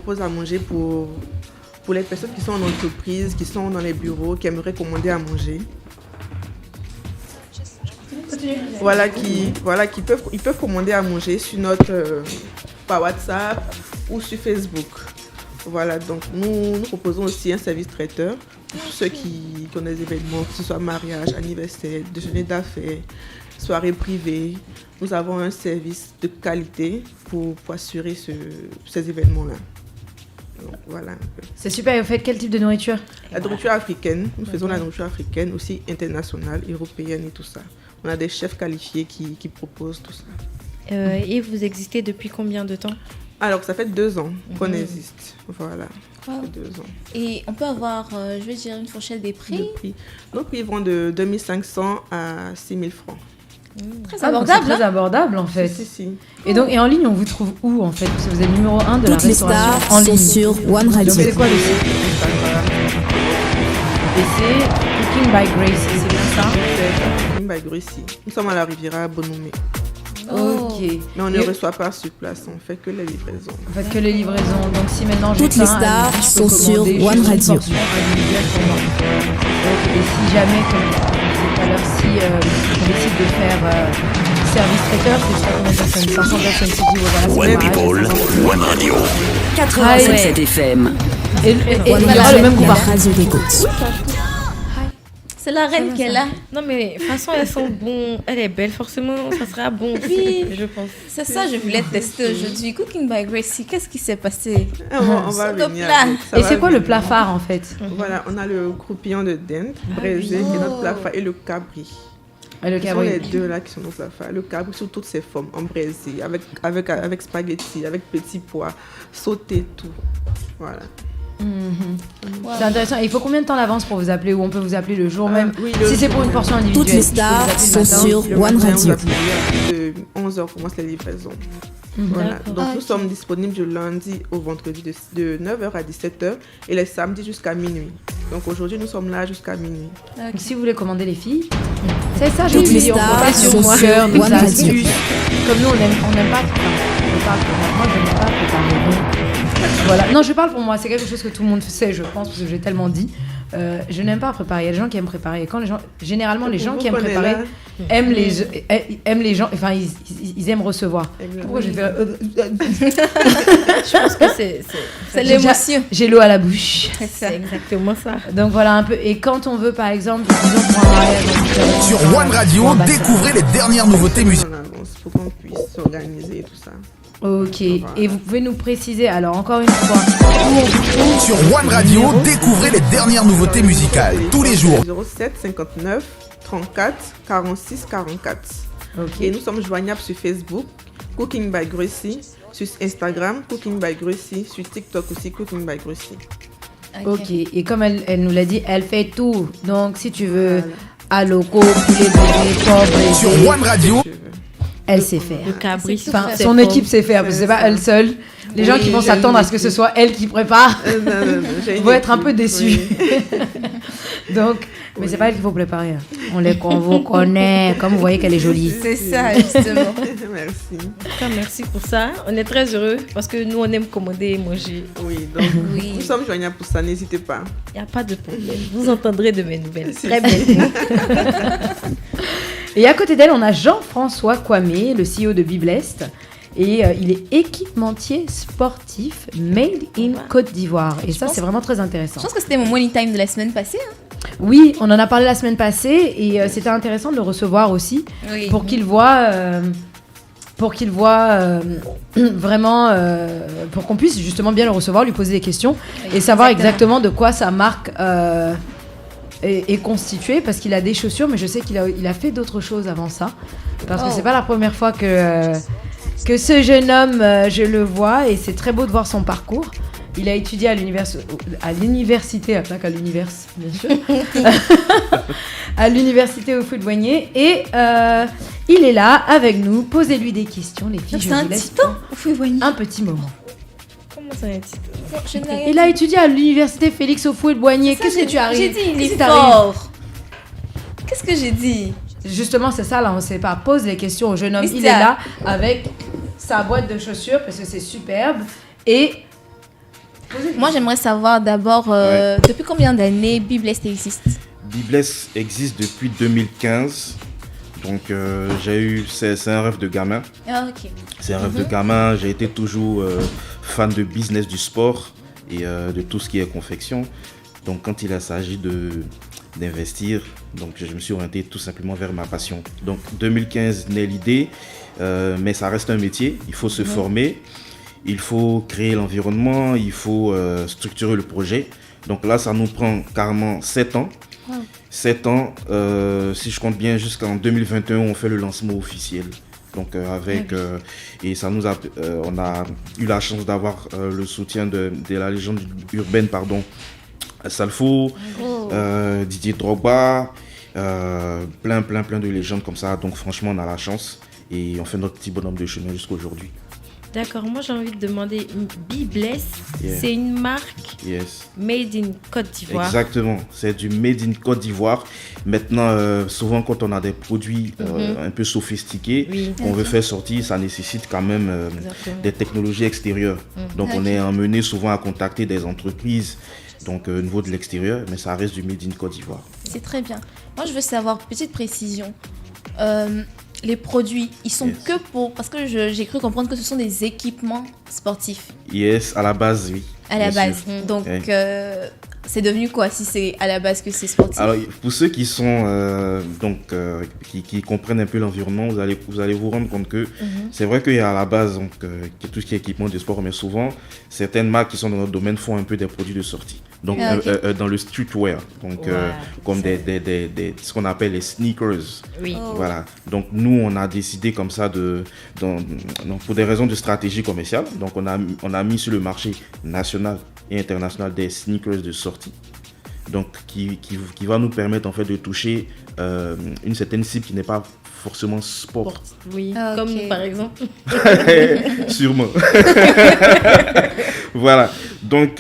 propose à manger pour les personnes qui sont en entreprise, qui sont dans les bureaux, qui aimeraient commander à manger. Ils peuvent commander à manger sur par WhatsApp ou sur Facebook. Voilà, donc nous proposons aussi un service traiteur pour tous ceux qui ont des événements, que ce soit mariage, anniversaire, déjeuner d'affaires, soirée privée. Nous avons un service de qualité pour assurer ces événements-là. Donc, voilà un peu. C'est super. Et vous faites quel type de nourriture? La nourriture africaine. Nous faisons la nourriture africaine, aussi internationale, européenne et tout ça. On a des chefs qualifiés qui proposent tout ça. Et vous existez depuis combien de temps? Alors, ça fait 2 ans qu'on existe. Voilà. Wow. 2 ans. Et on peut avoir, une fourchette des prix. Nos prix vont de 2500 à 6000 francs. Très Ah, donc abordable. c'est très abordable en fait. Si. Et en ligne, on vous trouve où en fait? Parce que vous êtes numéro 1 de la Toutes les restauration stars en sont ligne. sur One Radio. Donc c'est quoi le site? Instagram, Et c'est Cooking by Gracie, c'est bien ça? Cooking by Gracie. Nous sommes à la Riviera Bonomé. Ok. Mais on ne reçoit pas sur place, on fait que les livraisons. En fait, que les livraisons. Donc si maintenant j'ai Toutes les faim, stars je peux sont sur commander One juste une Radio. portion individuelle pour moi. Et si jamais, comme je disais tout à l'heure, si on décide de faire service traiteur, c'est jusqu'à combien de personnes? 500 personnes, si tu veux, voilà, One People, One Radio. 87 FM. Et One il y aura Radio, le même groupe. la radio d'écoute. C'est la reine qui est là. Non, mais de toute façon, elles sont bonnes. Elle est belle, forcément, ça sera bon. Oui. Je pense. C'est ça, je voulais tester aujourd'hui. Cooking by Gracie, qu'est-ce qui s'est passé? On va Sur le venir. plat. avec, ça Et va c'est quoi le venir. plat phare en fait? Voilà, on a le croupillon de dinde braisé, qui est notre plat phare, et le cabri. Le Ce sont les cabri. deux là qui sont nos plats phares. Le cabri sous toutes ses formes, en braisé, avec spaghetti, avec petits pois, sauté, tout. Voilà. Wow. C'est intéressant. Il faut combien de temps d'avance pour vous appeler ou on peut vous appeler le jour même? Oui, le Si c'est jour pour une même. portion individuelle. Toutes les je peux vous stars appeler le sont matin. sur Le One matin, Radio. on appelle de 11h commence les livraisons. Voilà. D'accord. Donc nous sommes disponibles du lundi au vendredi de 9h à 17h et les samedis jusqu'à minuit. Donc aujourd'hui nous sommes là jusqu'à minuit. Donc, si vous voulez commander les filles, c'est ça, je Toutes vous les dis, on stars compte sur sont moi, sur des One Radio. astuces. Comme nous, on n'aime pas. Moi, je n'aime pas préparer. Donc, voilà. Non, je parle pour moi. C'est quelque chose que tout le monde sait, je pense, parce que j'ai tellement dit. Je n'aime pas préparer. Il y a des gens qui aiment préparer. Et quand généralement, les gens qui aiment préparer aiment les gens. Enfin, ils aiment recevoir. Pourquoi j'ai fait Je pense que C'est l'émotion. J'ai l'eau à la bouche. c'est exactement ça. Donc voilà un peu. Et quand on veut, par exemple, disons pour un mariage, Sur One Radio, découvrez les dernières nouveautés musicales. En avance pour qu'on puisse s'organiser et tout ça. Ok. Et vous pouvez nous préciser, alors encore une fois, où on vous trouve. Sur One Radio, découvrez les dernières nouveautés musicales tous les jours. 07 59 34 46 44. Ok. Et nous sommes joignables sur Facebook, Cooking by Gracie, sur Instagram, Cooking by Gracie, sur TikTok aussi, Cooking by Gracie. Ok. Et comme elle nous l'a dit, elle fait tout. Donc si tu veux, aloco, poulet bébé, porc Sur brisé, One Radio, Je veux. elle sait faire. Le cabri, Enfin, son équipe sait faire, parce que c'est pas elle seule. Les gens qui vont j'ai s'attendre une à ce que ce équipe. soit elle qui prépare Non, j'ai une vont être un équipe, peu déçus. oui. Donc, mais c'est pas elle qu'il faut préparer. On vous connaît, comme vous voyez qu'elle est jolie. C'est ça, justement. Merci. En tout cas, merci pour ça. On est très heureux parce que nous, on aime commander et manger. Oui, donc Oui. nous sommes joignables pour ça, n'hésitez pas. Il n'y a pas de problème. Vous entendrez de mes nouvelles. C'est Très ça. bien. Et à côté d'elle, on a Jean-François Kwame, le CEO de Biblest. Et il est équipementier sportif made in Côte d'Ivoire. Et ça, c'est vraiment très Je intéressant. pense que c'était mon money time de la semaine passée. Hein. Oui, on en a parlé la semaine passée et c'était intéressant de le recevoir aussi Oui. pour qu'il voit, vraiment, pour qu'on puisse justement bien le recevoir, lui poser des questions et savoir exactement de quoi sa marque est constituée, parce qu'il a des chaussures, mais je sais qu'il a fait d'autres choses avant ça, parce que c'est pas la première fois que ce jeune homme, je le vois, et c'est très beau de voir son parcours. Il a étudié à l'université, bien sûr, à l'université Houphouët-Boigny, et il est là avec nous. Posez-lui des questions, les filles. C'est je un vous laisse titan au Houphouët-Boigny. un petit moment. Comment ça, un titre? Je n'ai rien Il a étudié à l'université Félix Houphouët-Boigny. dit. Qu'est-ce que tu arrives? J'ai dit, il Qu'est-ce est qui t'arrive? fort. Qu'est-ce que j'ai dit? Justement, c'est ça, là, on ne sait pas. Pose les questions au jeune homme. Mais Il c'est est à- là avec sa boîte de chaussures, parce que c'est superbe. Et Moi, j'aimerais savoir d'abord, depuis combien d'années Bibless existe? Bibless existe depuis 2015. Donc, c'est un rêve de gamin. Ah, ok. C'est un rêve de gamin. J'ai été toujours fan de business du sport et de tout ce qui est confection. Donc, quand il s'agit d'investir, donc je me suis orienté tout simplement vers ma passion. Donc, 2015 naît l'idée, mais ça reste un métier. Il faut se former, il faut créer l'environnement, il faut structurer le projet. Donc là, ça nous prend carrément 7 ans. Wow. 7 ans, si je compte bien, jusqu'en 2021, on fait le lancement officiel. Donc et ça nous a, on a eu la chance d'avoir le soutien de la légende urbaine, Salfo, Didier Drogba, plein de légendes comme ça. Donc franchement, on a la chance et on fait notre petit bonhomme de chemin jusqu'à aujourd'hui. D'accord, moi j'ai envie de demander, Bibless, c'est une marque made in Côte d'Ivoire. Exactement, c'est du made in Côte d'Ivoire. Maintenant, souvent quand on a des produits un peu sophistiqués, qu'on veut faire sortir, ça nécessite quand même des technologies extérieures. Donc on est amené souvent à contacter des entreprises donc au niveau de l'extérieur, mais ça reste du made in Côte d'Ivoire. C'est très bien. Moi je veux savoir, petite précision, les produits, ils sont que pour... Parce que j'ai cru comprendre que ce sont des équipements sportifs. Yes, à la base, oui. À la base. Donc, c'est devenu quoi si c'est à la base que c'est sportif? Alors, pour ceux qui sont... qui comprennent un peu l'environnement, vous allez vous rendre compte que c'est vrai qu'il y a à la base tout ce qui est équipement de sport, mais souvent, certaines marques qui sont dans notre domaine font un peu des produits de sortie. Donc, dans le streetwear, donc, comme ce qu'on appelle les sneakers. Oui. Voilà. Donc, nous, on a décidé comme ça, pour des raisons de stratégie commerciale, donc on a mis sur le marché national et international des sneakers de sortie. Donc, qui va nous permettre en fait de toucher une certaine cible qui n'est pas forcément sport. Oui, comme nous par exemple. Sûrement. Voilà. Donc,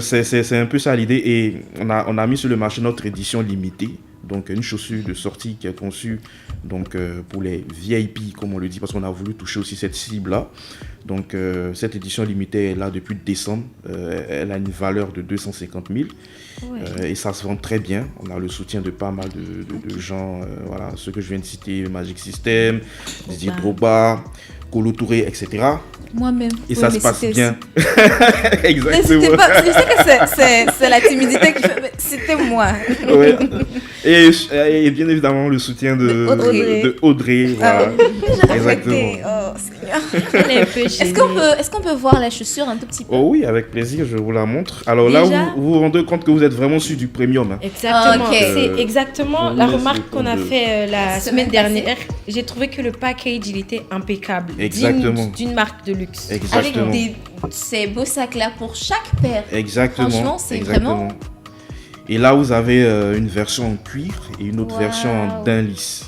c'est un peu ça l'idée. Et on a mis sur le marché notre édition limitée. Donc, une chaussure de sortie qui est conçue donc, pour les VIP, comme on le dit, parce qu'on a voulu toucher aussi cette cible-là. Donc, cette édition limitée est là depuis décembre. Elle a une valeur de 250 000. Et ça se vend très bien. On a le soutien de pas mal de gens. Voilà, ceux que je viens de citer, Magic System, Didier Drogba, Kolo Touré, etc. Moi-même. Et ça se passe bien. Exactement. Je sais que c'est la timidité qui fait... C'était moi. Ouais. Et bien évidemment le soutien de Audrey. Voilà. Exactement. Oh Seigneur. Est-ce qu'on peut voir la chaussure un tout petit peu? Oh oui, avec plaisir, je vous la montre. Alors déjà, là, vous vous rendez compte que vous êtes vraiment sur du premium. Hein. Exactement. C'est exactement la remarque qu'on a fait la semaine dernière. J'ai trouvé que le package, il était impeccable. Exactement. D'une marque de luxe. Exactement. Avec ces beaux sacs-là pour chaque paire. Exactement. Franchement, c'est vraiment... Et là, vous avez une version en cuir et une autre version en daim lisse.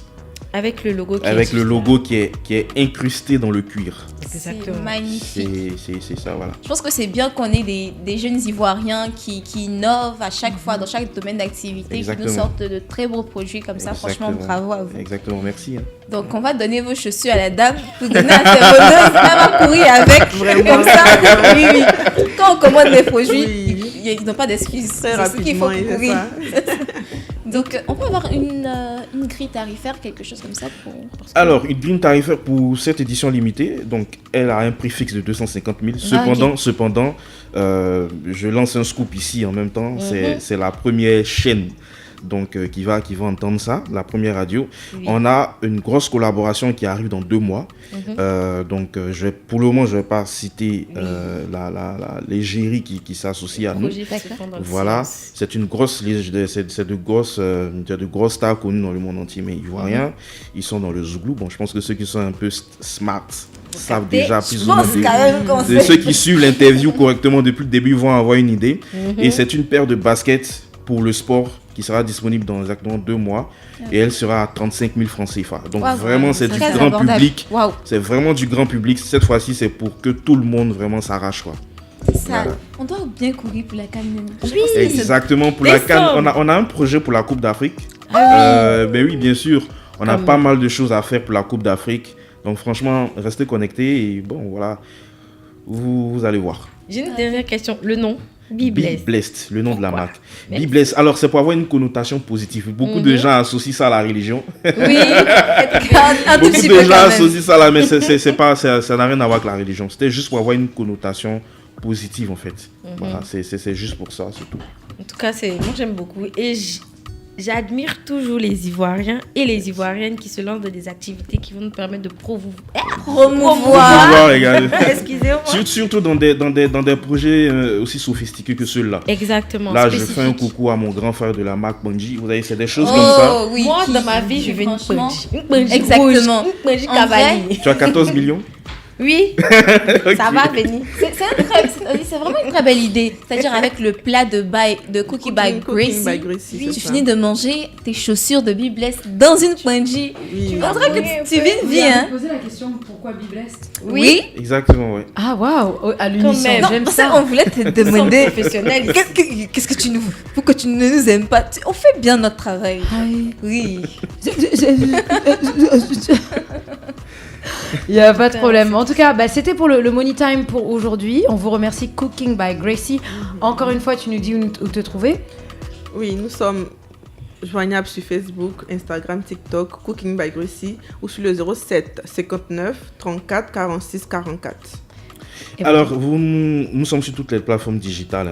Avec le logo qui est incrusté dans le cuir. Exactement. C'est magnifique. C'est ça, voilà. Je pense que c'est bien qu'on ait des jeunes Ivoiriens qui innovent à chaque fois dans chaque domaine d'activité, qui nous sortent de très beaux produits comme ça. Franchement, bravo à vous. Exactement, merci. Hein. Donc, on va donner vos chaussures à la dame pour donner à ses vendeuses. Elle va courir avec. Vraiment. Comme ça, oui. Quand on commande des produits, ils n'ont pas d'excuses. Très rapidement, il faut courir. Donc, on peut avoir une grille tarifaire, quelque chose comme ça Alors, une grille tarifaire pour cette édition limitée, donc elle a un prix fixe de 250 000. Cependant, je lance un scoop ici en même temps. C'est la première chaîne donc, qui va entendre ça, la première radio. Oui. On a une grosse collaboration qui arrive dans 2 mois. Donc, pour le moment, je ne vais pas citer l'égérie qui s'associe à nous. Voilà, c'est une grosse, c'est de grosses stars connues dans le monde entier, mais ivoiriens. Ils sont dans le Zouglou. Bon, je pense que ceux qui sont un peu smart savent déjà plus ou moins de ceux qui suivent l'interview correctement depuis le début vont avoir une idée. Et c'est une paire de baskets pour le sport qui sera disponible dans exactement 2 mois et elle sera à 35 000 francs CFA. Donc vraiment, c'est du grand public. C'est vraiment du grand public. Cette fois-ci, c'est pour que tout le monde vraiment s'arrache. C'est ça. Voilà. On doit bien courir pour la CAN. Oui. Exactement, pour la CAN. On a un projet pour la Coupe d'Afrique. Ben oui, bien sûr. On a pas mal de choses à faire pour la Coupe d'Afrique. Donc franchement, restez connectés et bon, voilà. Vous allez voir. J'ai une dernière question. Le nom Be Blessed. Be Blessed, le nom de la Pourquoi? marque. Be Blessed. Alors, c'est pour avoir une connotation positive. Beaucoup de gens associent ça à la religion. Oui, un tout Beaucoup petit de peu gens quand même. associent ça là, mais c'est pas, ça n'a rien à voir avec la religion. C'était juste pour avoir une connotation positive, en fait. Voilà, c'est juste pour ça, c'est tout. En tout cas, moi j'aime beaucoup. Et j'admire toujours les Ivoiriens et les Ivoiriennes qui se lancent dans des activités qui vont nous permettre de Promouvoir. Les gars. Excusez-moi. Surtout dans des projets aussi sophistiqués que ceux-là. Exactement. Là, je spécifique. fais un coucou à mon grand frère de la marque Bungie. Vous voyez, c'est des choses comme ça. Oui, Moi, dans ma vie, je veux une franchement, Bungie. Une Bungie exactement. rouge, une Bungie En cavalier. Tu as 14 millions? Oui, ça va venir. c'est vraiment une très belle idée. C'est-à-dire avec le plat de Cookie by Cooking by Gracie. Gracie, Tu c'est ça. finis de manger tes chaussures de Be Blessed dans une Bungie. Oui. On dirait que tu vis une vie, hein. posé la question pourquoi Be Blessed? Oui. Exactement, ouais. Ah waouh, à Quand l'unisson, même. j'aime Non, ça. on voulait te demander Professionnel. qu'est-ce que tu nous, pourquoi tu ne nous aimes pas. On fait bien notre travail. Oui. Il n'y a pas de problème. En tout cas, c'était pour le Money Time pour aujourd'hui. On vous remercie Cooking by Gracie. Encore une fois, tu nous dis où te trouver. Oui, nous sommes joignables sur Facebook, Instagram, TikTok, Cooking by Gracie ou sur le 07 59 34 46 44. Alors, nous sommes sur toutes les plateformes digitales,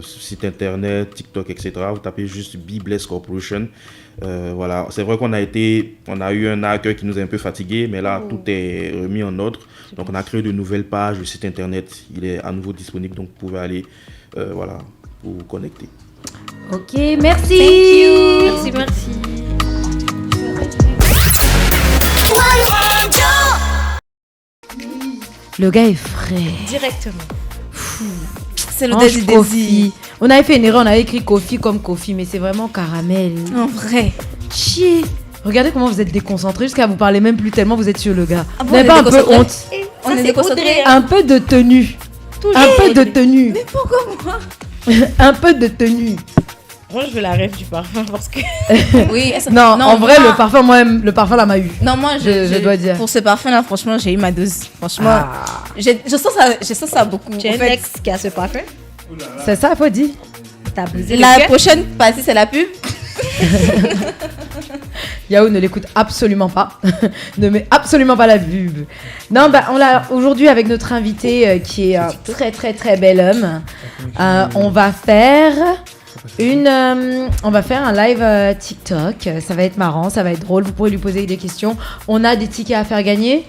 site internet, TikTok, etc. Vous tapez juste Be Blessed Corporation. Voilà, c'est vrai qu'on a eu un accueil qui nous a un peu fatigués, mais là, tout est remis en ordre. Donc, on a créé de nouvelles pages, le site internet, il est à nouveau disponible, donc vous pouvez aller, voilà, vous connecter. Ok, merci. Merci. Le gars est frais. Directement. C'est le Ange désir. Kofi. On avait fait une erreur, on avait écrit Kofi comme Kofi, mais c'est vraiment caramel. En vrai. Chier. Regardez comment vous êtes déconcentrés jusqu'à vous parler même plus tellement vous êtes sur le gars. Ah bon, vous n'avez on est pas un peu déconcentrés? honte? On est déconcentrés. Un peu de tenue. Un peu de tenue. Mais pourquoi moi? Un peu de tenue. Moi, je veux la rêve du parfum parce que. Oui. Non, en vrai, moi- le parfum, moi-même, le parfum là m'a eu. Non, moi, Je dois dire. Pour ce parfum-là, franchement, j'ai eu ma dose. Franchement, Ah. je sens ça beaucoup. Tu as En un fait, ex qui a ce parfum. C'est ça, faut dire. T'as brisé le la cœur. prochaine partie, c'est la pub. Yao ne l'écoute absolument pas. Ne met absolument pas la pub. Non, on l'a aujourd'hui avec notre invité qui est un très très très bel homme. On va faire un live TikTok. Ça va être marrant, ça va être drôle. Vous pourrez lui poser des questions. On a des tickets à faire gagner.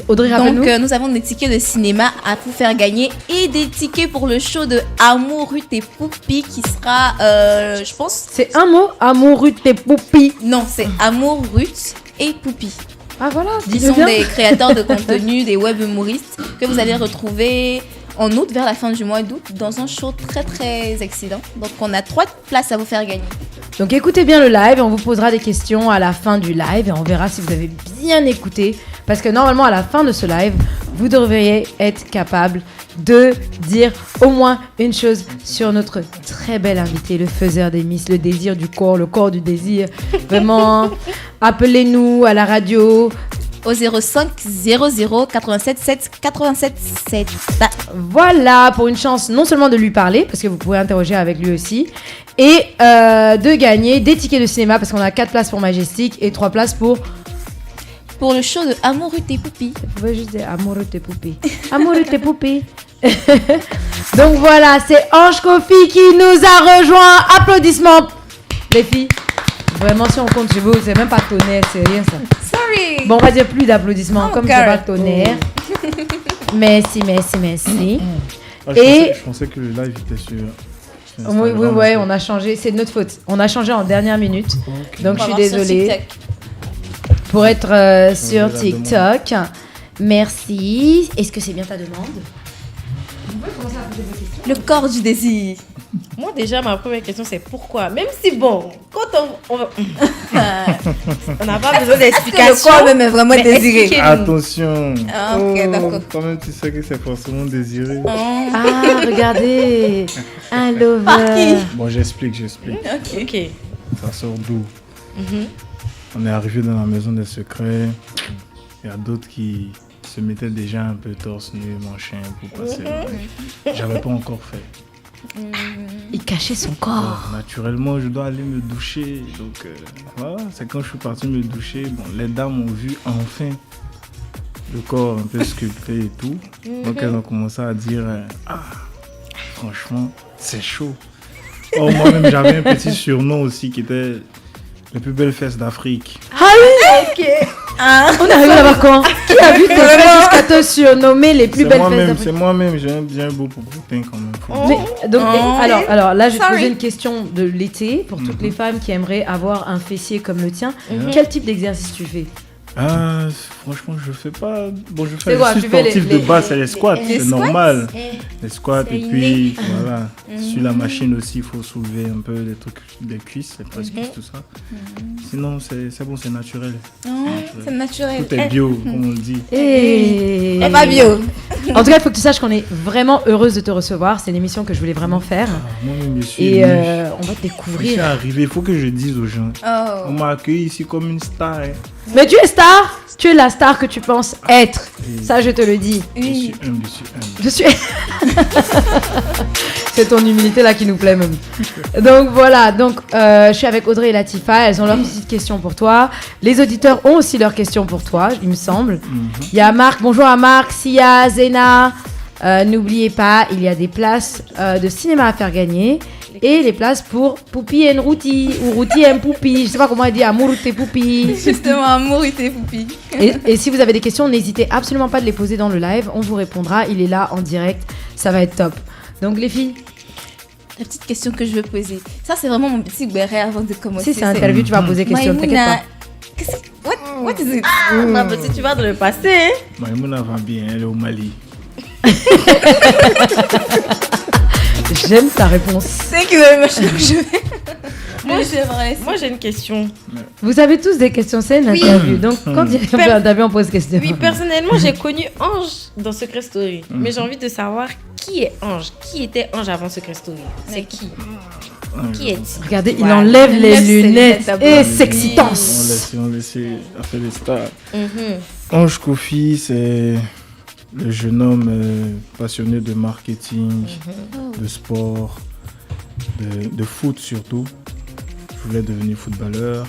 Audrey, rappelle-nous. Donc, nous avons des tickets de cinéma à vous faire gagner et des tickets pour le show de Amour, Ruth et Poupi qui sera, je pense. C'est un mot, amour, Ruth et Poupi. Non, c'est Amour, Ruth et Poupi. Ah voilà, Ils dis-le sont bien. des créateurs de contenu, des web humoristes que vous allez retrouver en août, vers la fin du mois d'août, dans un show très très excitant. Donc, on a 3 places à vous faire gagner. Donc écoutez bien le live et on vous posera des questions à la fin du live et on verra si vous avez bien écouté. Parce que normalement à la fin de ce live, vous devriez être capable de dire au moins une chose sur notre très bel invité, le faiseur des miss, le désir du corps, le corps du désir. Vraiment, appelez-nous à la radio. Au 05 00 87 7 87 7. Voilà, pour une chance non seulement de lui parler, parce que vous pouvez interroger avec lui aussi, et de gagner des tickets de cinéma, parce qu'on a 4 places pour Majestic et 3 places pour... Pour le show de Amour, Ruth et Poupi. Vous pouvez juste dire amoureux de tes poupées. Amoureux de tes poupées. Donc voilà, c'est Ange Kofi qui nous a rejoint. Applaudissements, les filles. Vraiment, si on compte chez vous, c'est même pas tonnerre, c'est rien ça. Sorry. Bon, on va dire plus d'applaudissements, Oh, comme c'est girl. pas tonnerre. Merci. Je pensais que le live était sur Instagram, Oui, on a changé. C'est de notre faute. On a changé en dernière minute. Ok. Donc, je suis On va voir sur désolée. TikTok. Pour être sur la TikTok. Merci. Est-ce que c'est bien ta demande? Vous pouvez commencer à poser vos questions. Le corps du désir. Moi, déjà, ma première question, c'est pourquoi. Même si, bon, quand on n'a pas besoin Le d'explication. corps même est vraiment mais désiré. expliquez-nous. Attention. Ah, ok, d'accord. Toi-même, tu sais que c'est forcément désiré. Ah, regardez. Un lover. Par qui? Bon, j'explique. Ok. Ça sort d'où? On est arrivé dans la maison des secrets. Il y a d'autres qui se mettait déjà un peu torse nu, machin, pour passer. J'avais pas encore fait. Il cachait son corps. Naturellement, je dois aller me doucher. Donc, voilà, c'est quand je suis parti me doucher. Bon, les dames ont vu enfin le corps un peu sculpté et tout. Donc, elles ont commencé à dire franchement, c'est chaud. Oh, moi-même, j'avais un petit surnom aussi qui était les plus belles fesses d'Afrique. Ah oui, ok. On est arrivé là-bas quand? Qui a vu tes fesses jusqu'à te surnommer les plus belles fesses d'Afrique? C'est moi-même, j'ai un bien beau popotin quand même. Mais, donc, alors là, je vais te poser une question de l'été pour toutes les femmes qui aimeraient avoir un fessier comme le tien. Quel type d'exercice tu fais? Franchement, je fais pas. Bon, je fais le sportif de base, c'est les squats, c'est normal. Les squats, et puis voilà. Sur la machine aussi, il faut soulever un peu des trucs, des cuisses, les presse-cuisses, tout ça. Sinon, c'est bon, c'est naturel. C'est naturel. Tout est bio, comme on le dit. Et pas bio. En tout cas, il faut que tu saches qu'on est vraiment heureuse de te recevoir. C'est une émission que je voulais vraiment faire. Moi-même, je suis. Et on va te Je découvrir. suis arrivé, il faut que je dise aux gens. On m'a accueilli ici comme une star. Mais tu es star, tu es la star que tu penses être. Ça, je te le dis. Oui. Je suis. C'est ton humilité là qui nous plaît même. Donc voilà, je suis avec Audrey et Latifa, elles ont leurs petites questions pour toi. Les auditeurs ont aussi leurs questions pour toi, il me semble. Il y a Marc, bonjour à Marc, Sia, Zena. N'oubliez pas, il y a des places de cinéma à faire gagner. Et les places pour Poupi and Routi, ou Routi and Poupi, je sais pas comment elle dit, Amour et Poupi. Justement, Amour et Poupi. Et si vous avez des questions, n'hésitez absolument pas de les poser dans le live, on vous répondra, il est là en direct, ça va être top. Donc les filles, la petite question que je veux poser, ça c'est vraiment mon petit béret avant de commencer. Si c'est un interview, tu vas poser question, t'inquiète pas. What is it? Si tu vas dans le passé. Maïmouna va bien, elle est au Mali. J'aime ta réponse. C'est que je vais. Moi j'ai une question. Vous avez tous des questions, c'est une interview. Donc quand il y a un interview, on pose question. Oui, personnellement, j'ai connu Ange dans Secret Story. Mais j'ai envie de savoir qui est Ange. Qui était Ange avant Secret Story? C'est qui? Qui est-il? Regardez, il enlève les lunettes et s'excitance. On laisse faire les stars. Ange Kofi, c'est le jeune homme passionné de marketing, de sport, de foot surtout. Je voulais devenir footballeur.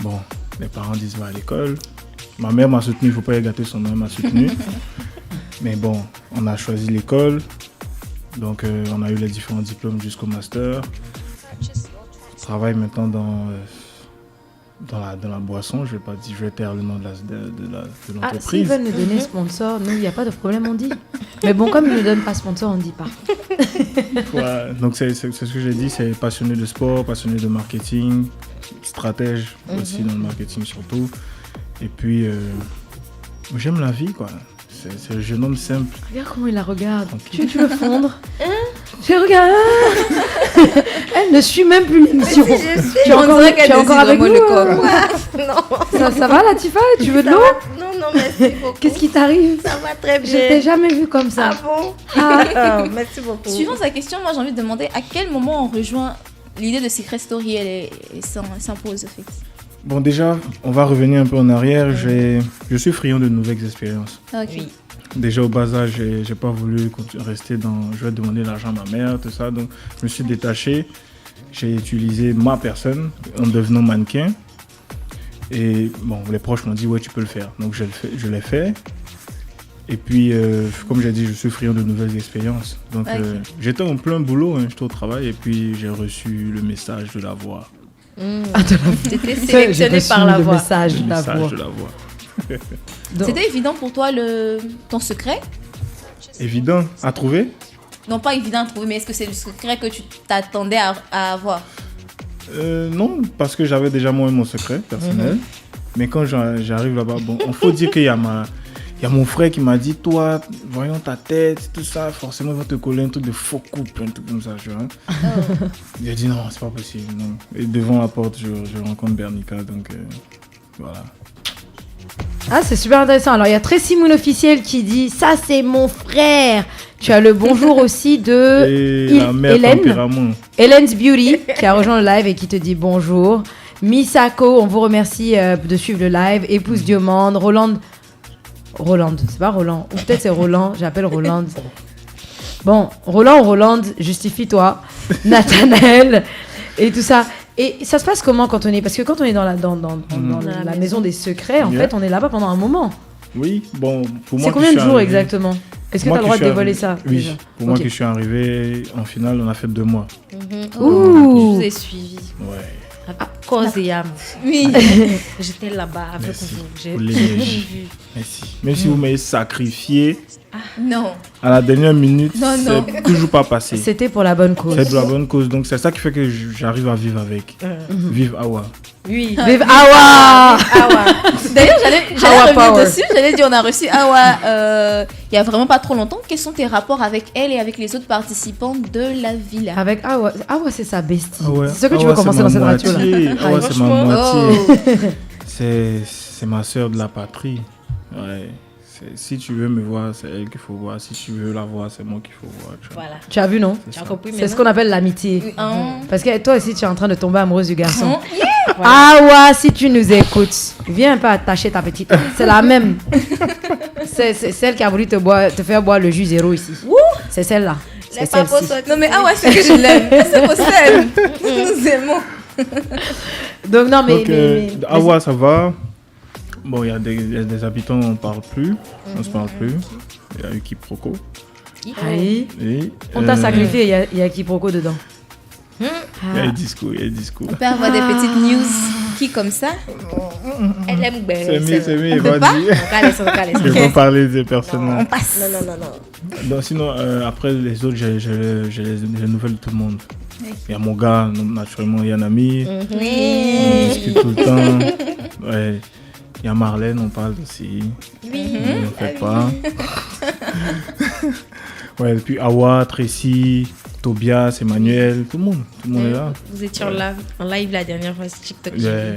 Bon, les parents disent va à l'école. Ma mère m'a soutenu, il ne faut pas y gâter son nom, elle m'a soutenu. Mais bon, on a choisi l'école. Donc on a eu les différents diplômes jusqu'au master. Je travaille maintenant dans la boisson, je vais taire le nom de l'entreprise. Ah, s'ils veulent nous donner sponsor, nous, il n'y a pas de problème, on dit. Mais bon, comme ils ne nous donnent pas sponsor, on ne dit pas. Ouais, donc c'est ce que j'ai dit, c'est passionné de sport, passionné de marketing, stratège aussi dans le marketing surtout. Et puis, j'aime la vie, quoi. C'est un jeune homme simple. Regarde comment il la regarde. Tu veux fondre? Je regarde. Elle ne suit même plus l'émission. Tu es encore avec nous? Non. Ça va, Latifa? Tu veux de l'eau? Non, merci beaucoup. Qu'est-ce qui t'arrive? Ça va très bien. Je t'ai jamais vu comme ça. Ah bon? Merci beaucoup. Suivant sa question, moi j'ai envie de demander à quel moment on rejoint l'idée de Secret Story et s'impose au fait. Bon, déjà, on va revenir un peu en arrière. Je suis friand de nouvelles expériences. Ok. Déjà au bas âge, j'ai pas voulu rester dans. Je vais demander l'argent à ma mère, tout ça. Donc, je me suis détaché. J'ai utilisé ma personne en devenant mannequin. Et bon, les proches m'ont dit ouais, tu peux le faire. Donc, je l'ai fait. Et puis, comme j'ai dit, je suis friand de nouvelles expériences. Donc, j'étais en plein boulot, j'étais au travail. Et puis, j'ai reçu le message de la voix. C'était sélectionné par la voix. Le message de la voix. C'était évident pour toi ton secret? Évident à trouver? Non, pas évident à trouver, mais est-ce que c'est le secret que tu t'attendais à avoir? Non, parce que j'avais déjà moi mon secret personnel. Mais quand j'arrive là-bas, bon, il faut dire qu'il y a mon frère qui m'a dit, toi, voyons ta tête, tout ça, forcément, il va te coller un truc de faux couple, un truc comme ça, tu vois. J'ai dit, non, c'est pas possible, non. Et devant la porte, je rencontre Bernica, donc voilà. Ah, c'est super intéressant. Alors, il y a Tracy Moon officiel qui dit, ça, c'est mon frère. Tu as le bonjour aussi de Hélène's Beauty, qui a rejoint le live et qui te dit bonjour. Misako, on vous remercie de suivre le live. Épouse Diomande, Roland. C'est pas Roland. Ou peut-être c'est Roland. J'appelle Roland. Bon, Roland, justifie-toi. Nathanaël et tout ça. Et ça se passe comment quand on est... Parce que quand on est dans la maison des secrets, en fait, on est là-bas pendant un moment. Oui, bon, pour moi... C'est combien de jours exactement? Est-ce que tu as le droit de dévoiler ça? Oui, déjà? Pour moi qui suis arrivé, en finale, on a fait 2 mois. Je vous ai suivi. Ouais. Cause et âme. Oui. J'étais là-bas avec Merci vous. pour l'énergie. Merci. Même si vous m'avez sacrifié Non. à la dernière minute, Non. c'est toujours pas passé. C'était pour la bonne cause. C'est pour la bonne cause. Donc c'est ça qui fait que j'arrive à vivre avec. Vive Awa. Oui. Vive Awa! D'ailleurs, j'allais Awa revenir Power. dessus. J'allais dire, on a reçu Awa il y a vraiment pas trop longtemps. Quels sont tes rapports avec elle et avec les autres participants de la villa? Avec Awa. Awa, c'est sa bestie. Awa, C'est ce que tu veux commencer dans cette radio là. Awa, c'est ma franchement. moitié. C'est ma soeur de la patrie. Ouais. Si tu veux me voir, c'est elle qu'il faut voir. Si tu veux la voir, c'est moi qu'il faut voir. Tu vois. Voilà. Tu as vu, non? Tu as compris C'est ce qu'on appelle l'amitié. Hein? Parce que toi aussi, tu es en train de tomber amoureuse du garçon. Hein? Awa, si tu nous écoutes, viens pas attacher ta petite. C'est la même. C'est celle qui a voulu te faire boire le jus zéro ici. C'est celle-là. C'est celle-ci. Non, mais Awa, c'est que je l'aime. C'est pour ça. Nous nous aimons. Donc, non, mais. Donc, Awa, ça va. Bon, il y a des habitants, on ne parle plus. On ne se parle plus. Il y a eu quiproquo. Aïe. Et, On t'a sacrifié, il y a quiproquo dedans. Il y a eu discours, On peut avoir des petites news qui comme ça. Elle aime bien. C'est mieux, il peut va pas dire. Je vais pas parler des personnes. On passe. Non. Donc, sinon, après les autres, j'ai les nouvelles de tout le monde. Il y a mon gars, naturellement, Yanami. On discute tout le temps. Ouais. Il y a Marlène, on parle aussi. Oui. On ne fait pas. Ouais, et puis Awa, Tracy, Tobias, Emmanuel, tout le monde est là. Vous étiez en live la dernière fois sur TikTok. Yeah.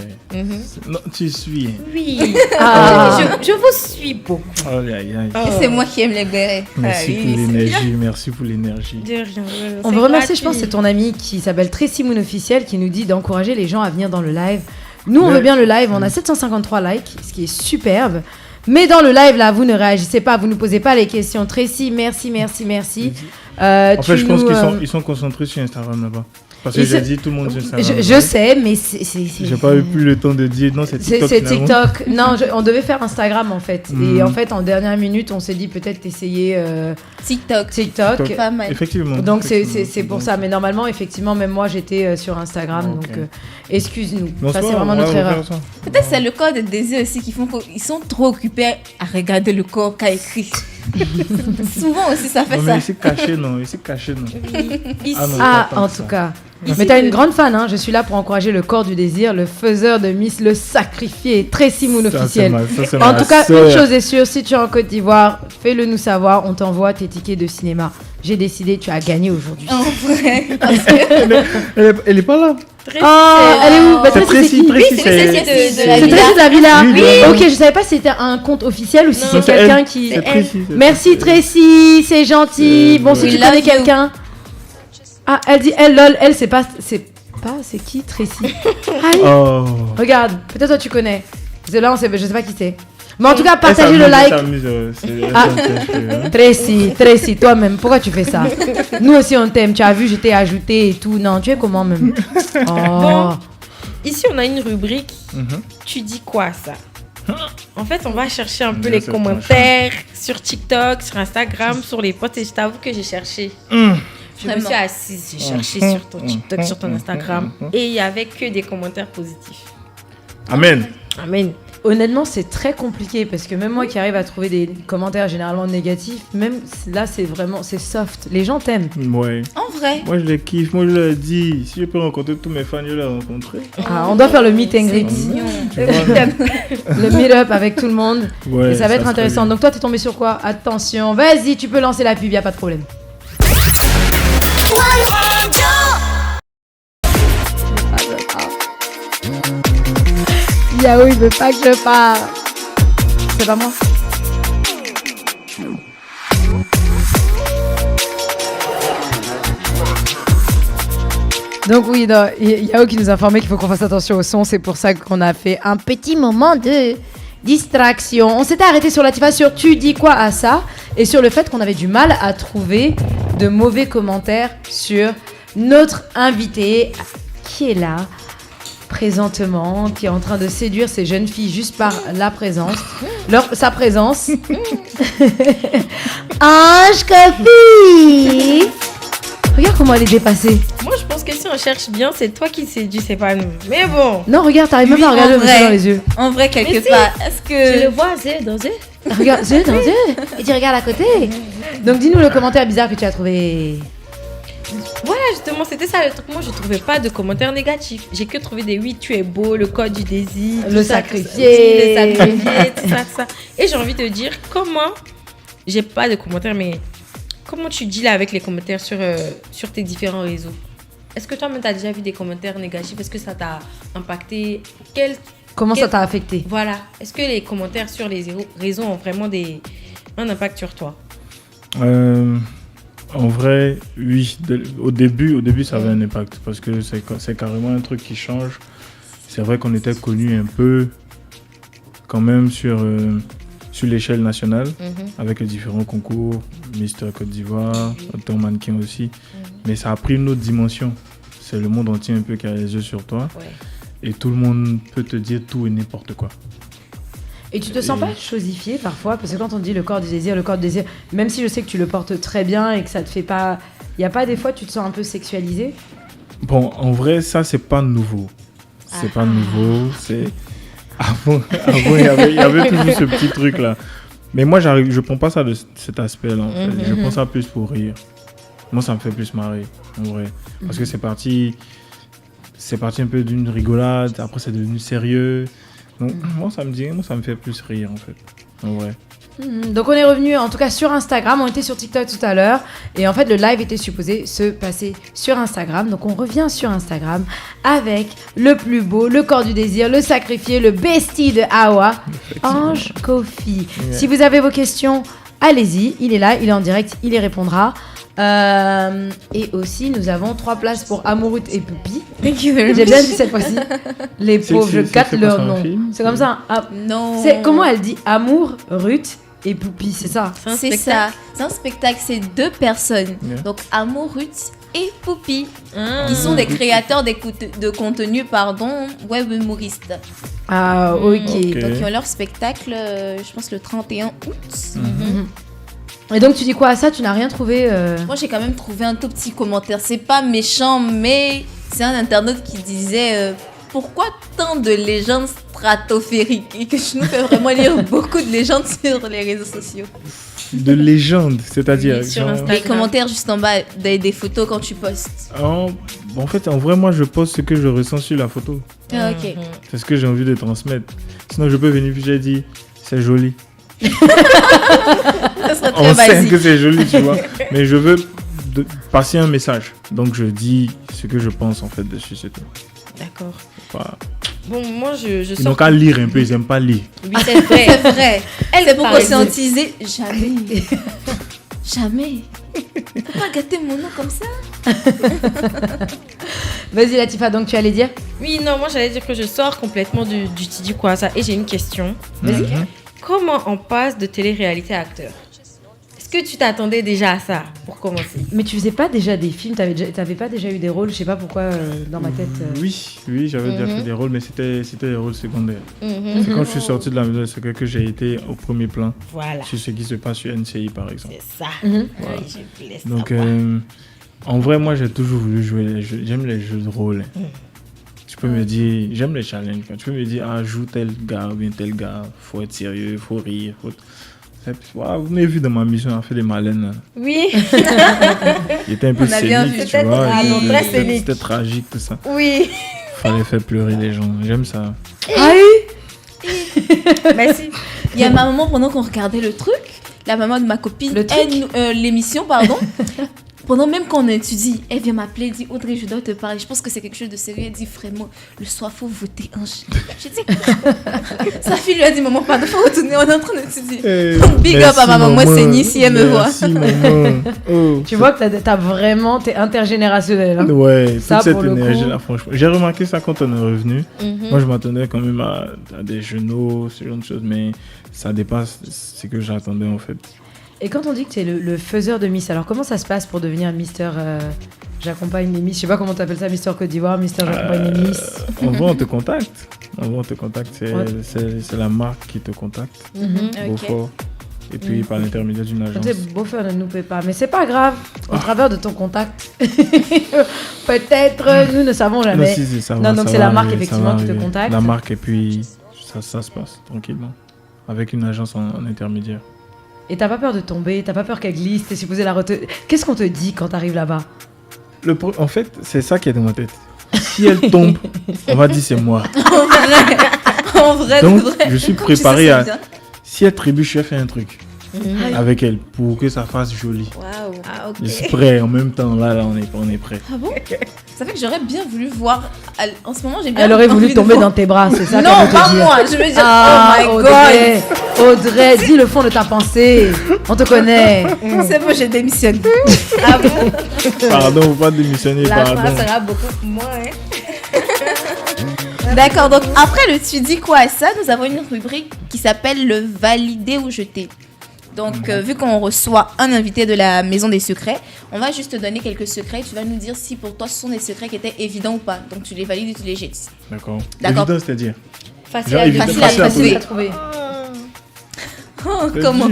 Non, tu suis. Oui. Je vous suis beaucoup. Oh, aïe, aïe. Et c'est moi qui aime les bérets. Merci pour l'énergie, merci pour l'énergie. De rien. On veut remercier, je pense, c'est ton ami qui s'appelle Tracy Moon Officiel qui nous dit d'encourager les gens à venir dans le live. Nous, on veut bien le live. On a 753 likes, ce qui est superbe. Mais dans le live, là, vous ne réagissez pas, vous ne posez pas les questions. Tracy, merci. En fait, je pense qu'ils sont concentrés sur Instagram là-bas. Parce que j'ai dit tout le monde sur Instagram. Je sais, mais c'est... J'ai pas eu plus le temps de dire non, c'est TikTok. C'est TikTok. Non, on devait faire Instagram en fait. Et en fait, en dernière minute, on s'est dit peut-être essayer TikTok. Pas mal. Effectivement. Donc c'est pour ça. Mais normalement, effectivement, même moi, j'étais sur Instagram. Donc excuse-nous. Ça, c'est vraiment notre erreur. Peut-être c'est le corps de désir aussi qui font qu'ils sont trop occupés à regarder le corps qu'a écrit. Souvent aussi, ça fait non, ça. Mais il s'est caché, non. En tout cas. Mais t'as une grande fan, hein. Je suis là pour encourager le corps du désir, le faiseur de Miss, le sacrifié, Tracy Moon Officiel. En tout cas, une chose est sûre, si tu es en Côte d'Ivoire, fais-le nous savoir, on t'envoie tes tickets de cinéma. J'ai décidé, tu as gagné aujourd'hui. En vrai. Elle est pas là. Elle est où? C'est Tracy. C'est la Tracy de la villa. Oui. Ok, je savais pas si c'était un compte officiel ou si c'est quelqu'un qui... C'est Tracy. Merci Tracy, c'est gentil. Bon, si tu connais quelqu'un... Ah, elle dit elle, lol, elle, c'est qui Tracy? Ah, regarde, peut-être toi tu connais. Parce que là, je sais pas qui c'est. Mais en tout cas, partagez le like. Tracy, toi-même, pourquoi tu fais ça? Nous aussi, on t'aime. Tu as vu, je t'ai ajouté et tout. Non, tu es comment même? Bon, ici, on a une rubrique. Tu dis quoi, ça? En fait, on va chercher un peu les commentaires sur TikTok, sur Instagram, sur les posts. Et je t'avoue que j'ai cherché. Je me suis assise, j'ai cherché sur ton TikTok, sur ton Instagram. Et il n'y avait que des commentaires positifs. Amen. Honnêtement, c'est très compliqué parce que même moi qui arrive à trouver des commentaires généralement négatifs, même là, c'est soft. Les gens t'aiment. Ouais. En vrai. Moi, je les kiffe. Moi, je leur dis, si je peux rencontrer tous mes fans, je les rencontrer. On doit faire le meet and greet. Le meet-up avec tout le monde. Ouais, et ça va être intéressant. Donc, toi, t'es tombé sur quoi? Attention, vas-y, tu peux lancer la pub, y a pas de problème. Yahoo, il veut pas que je parle. C'est pas moi. Donc oui, Yahoo qui nous a informé qu'il faut qu'on fasse attention au son. C'est pour ça qu'on a fait un petit moment de distraction. On s'était arrêté sur Latifa sur tu dis quoi à ça et sur le fait qu'on avait du mal à trouver de mauvais commentaires sur notre invité qui est là présentement, qui est en train de séduire ces jeunes filles juste par sa présence. Ange Kofi. Regarde comment elle est dépassée. Moi, je pense que si on cherche bien, c'est toi qui séduis, c'est pas nous. Mais bon. Non, regarde, t'arrives même pas à regarder le monsieur dans les yeux. En vrai, quelque part, est-ce que... Tu le vois, c'est dans eux. Regarde, c'est dans les yeux. Et tu regardes à côté. Donc, dis-nous le commentaire bizarre que tu as trouvé. Voilà, justement, c'était ça le truc. Moi, je trouvais pas de commentaires négatifs. J'ai que trouvé des oui, tu es beau, le code du désir, le tout ça, sacrifié, tout ça. Et j'ai envie de dire comment, j'ai pas de commentaires, mais comment tu deals avec les commentaires sur tes différents réseaux? Est-ce que toi-même, tu as déjà vu des commentaires négatifs? Est-ce que ça t'a impacté? Comment ça t'a affecté? Voilà. Est-ce que les commentaires sur les réseaux ont vraiment un impact sur toi? En vrai, oui. Au début, ça avait un impact parce que c'est carrément un truc qui change. C'est vrai qu'on était connus un peu quand même sur l'échelle nationale avec les différents concours, Mister Côte d'Ivoire, Ton Mannequin aussi. Mais ça a pris une autre dimension. C'est le monde entier un peu qui a les yeux sur toi. Ouais. Et tout le monde peut te dire tout et n'importe quoi. Et tu te sens pas chosifié parfois? Parce que quand on dit le corps du désir, même si je sais que tu le portes très bien et que ça te fait pas... Il y a pas des fois tu te sens un peu sexualisé? Bon, en vrai, ça, c'est pas nouveau. C'est pas nouveau. C'est... Avant, il y avait toujours ce petit truc-là. Mais moi, je prends pas ça de cet aspect-là, en fait. Je prends ça plus pour rire. Moi, ça me fait plus marrer, en vrai. Parce que c'est parti un peu d'une rigolade, après c'est devenu sérieux. Donc, moi, ça me fait plus rire, en fait, en vrai. Donc on est revenu en tout cas sur Instagram, on était sur TikTok tout à l'heure et en fait le live était supposé se passer sur Instagram, donc on revient sur Instagram avec le plus beau, le corps du désir, le sacrifié, le bestie de Awa, Ange Kofi. Yeah. Si vous avez vos questions, allez-y, il est là, il est en direct, il y répondra. Et aussi nous avons 3 places pour Amourut et Poupi. J'ai bien dit cette fois-ci. Les pauvres, je capte leur nom. C'est comme ça. Non. Comment elle dit Amour, Ruth et Poupi, c'est ça? C'est ça. C'est un spectacle, c'est 2 personnes. Yeah. Donc Amour, Ruth et Poupi. Ils sont des créateurs de contenu, web humoristes. Ah, ok. Donc ils ont leur spectacle, je pense le 31 août. Et donc tu dis quoi à ça? Tu n'as rien trouvé Moi j'ai quand même trouvé un tout petit commentaire. C'est pas méchant, mais c'est un internaute qui disait pourquoi tant de légendes stratosphériques? Et que je nous fais vraiment lire beaucoup de légendes sur les réseaux sociaux. De légendes, c'est-à-dire sur Instagram. Les commentaires juste en bas des photos quand tu postes. En fait, en vrai, moi je poste ce que je ressens sur la photo. Ah, ok. C'est ce que j'ai envie de transmettre. Sinon je peux venir puis j'ai dit c'est joli. On sait que c'est joli, tu vois. Mais je veux passer un message. Donc je dis ce que je pense en fait dessus, c'est tout. D'accord. Voilà. Bon, moi je sors. Donc à lire un peu, ils n'aiment pas lire. Oui, c'est vrai. C'est vrai. C'est pour conscientiser. Jamais. T'as pas gâté mon nom comme ça. Vas-y Latifa, donc tu allais dire? Oui, non, moi j'allais dire que je sors complètement du Tidi quoi ça. Et j'ai une question. Vas-y. Comment on passe de télé-réalité à acteur? Est-ce que tu t'attendais déjà à ça pour commencer? Mais tu faisais pas déjà des films? T'avais pas déjà eu des rôles? Je sais pas pourquoi dans ma tête. Oui, j'avais déjà fait des rôles, mais c'était des rôles secondaires. C'est quand je suis sorti de la maison de secret que j'ai été au premier plan. Voilà. Sur ce qui se passe sur NCI par exemple. C'est ça. Voilà. Oui, donc en vrai, moi j'ai toujours voulu jouer les jeux. J'aime les jeux de rôle. Tu peux me dire, j'aime les challenges. Tu peux me dire, joue tel gars ou bien tel gars, faut être sérieux, faut rire. Vous m'avez vu dans ma mission à faire des malines. Oui. Il était un peu scénique, tu vois. C'était tragique, tout ça. Oui. Fallait faire pleurer les gens. J'aime ça. Merci. Il y a ma maman, pendant qu'on regardait le truc, la maman de ma copine, l'émission, pendant même quand on étudie, elle vient m'appeler, elle dit Audrey, je dois te parler. Je pense que c'est quelque chose de sérieux. Elle dit vraiment, le soir, faut voter un G. J'ai dit sa fille lui a dit maman, pardon, faut retourner, on est en train d'étudier. Big up à ma maman, c'est Nice si elle me voit. Tu vois que t'as vraiment, t'es intergénérationnel. Hein. Ouais, ça, toute cette énergie-là, franchement. J'ai remarqué ça quand on est revenu. Moi, je m'attendais quand même à des genoux, ce genre de choses, mais ça dépasse ce que j'attendais en fait. Et quand on dit que tu es le faiseur de Miss, alors comment ça se passe pour devenir Mister J'accompagne les Miss? Je sais pas comment tu appelles ça, Mister Côte d'Ivoire, Mister J'accompagne les Miss. En vrai, on te contacte. C'est la marque qui te contacte. Beaufort. Et puis par l'intermédiaire d'une agence. Beaufort ne nous paie pas, mais c'est pas grave. Au travers de ton contact, peut-être, nous ne savons jamais. Non, donc c'est la marque effectivement qui te contacte. La marque et puis ça se passe tranquillement. Avec une agence en intermédiaire. Et t'as pas peur de tomber, t'as pas peur qu'elle glisse, t'es supposé la retenir. Qu'est-ce qu'on te dit quand t'arrives là-bas? En fait, c'est ça qui est dans ma tête. Si elle tombe, on va dire c'est moi. En vrai. Donc, je suis préparé à... Si elle trébuche, je vais faire un truc avec elle pour que ça fasse joli. Waouh. Ah, ok. Je suis prêt en même temps. Là on est prêt. Ah bon? Ça fait que j'aurais bien voulu voir. En ce moment, j'ai bien. Elle aurait voulu tomber dans tes bras, c'est ça? Non, pas moi. Je veux dire, oh my Audrey, god. Audrey, dis le fond de ta pensée. On te connaît. C'est bon, j'ai démissionné. Ah bon? Pardon, faut pas démissionner. La phrase sera beaucoup moins. D'accord, donc après le tu dis quoi à ça, nous avons une rubrique qui s'appelle le valider ou jeter. Donc vu qu'on reçoit un invité de la Maison des Secrets, on va juste te donner quelques secrets. Tu vas nous dire si pour toi ce sont des secrets qui étaient évidents ou pas. Donc tu les valides ou tu les jettes. D'accord. Évident, c'est-à-dire facile à trouver. Oh, comment?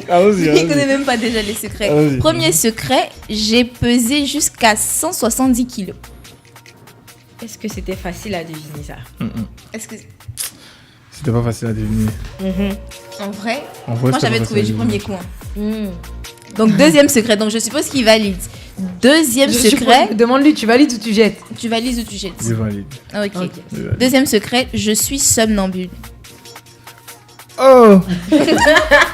Allons-y. Il ne connaît même pas déjà les secrets. Allons-y. Premier secret, j'ai pesé jusqu'à 170 kilos. Est-ce que c'était facile à deviner ça? Est-ce que c'était pas facile à deviner? En vrai, moi j'avais trouvé du premier coup. Donc deuxième secret, donc je suppose qu'il valide. Deuxième secret. Demande-lui, tu valides ou tu jettes? Tu valides ou tu jettes? Je valide. Ok. Deuxième secret, je suis somnambule. Oh.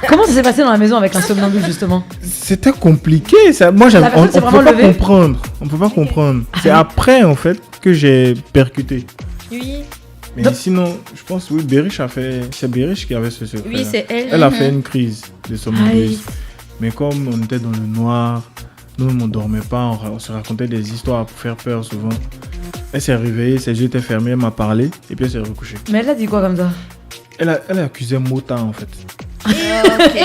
Comment ça s'est passé dans la maison avec un somnambule justement? C'était compliqué ça. Moi on peut pas comprendre. On peut pas comprendre. C'est après en fait que j'ai percuté. Oui. Mais sinon, je pense oui, Bériche a fait. C'est Bériche qui avait ce secret. Oui, c'est elle. Elle a fait une crise de somnambulisme. Mais comme on était dans le noir, nous on dormait pas, on se racontait des histoires pour faire peur souvent. Elle s'est réveillée, ses yeux étaient fermés, elle m'a parlé et puis elle s'est recouchée. Mais elle a dit quoi comme ça? Elle a accusé Mota en fait. Ok.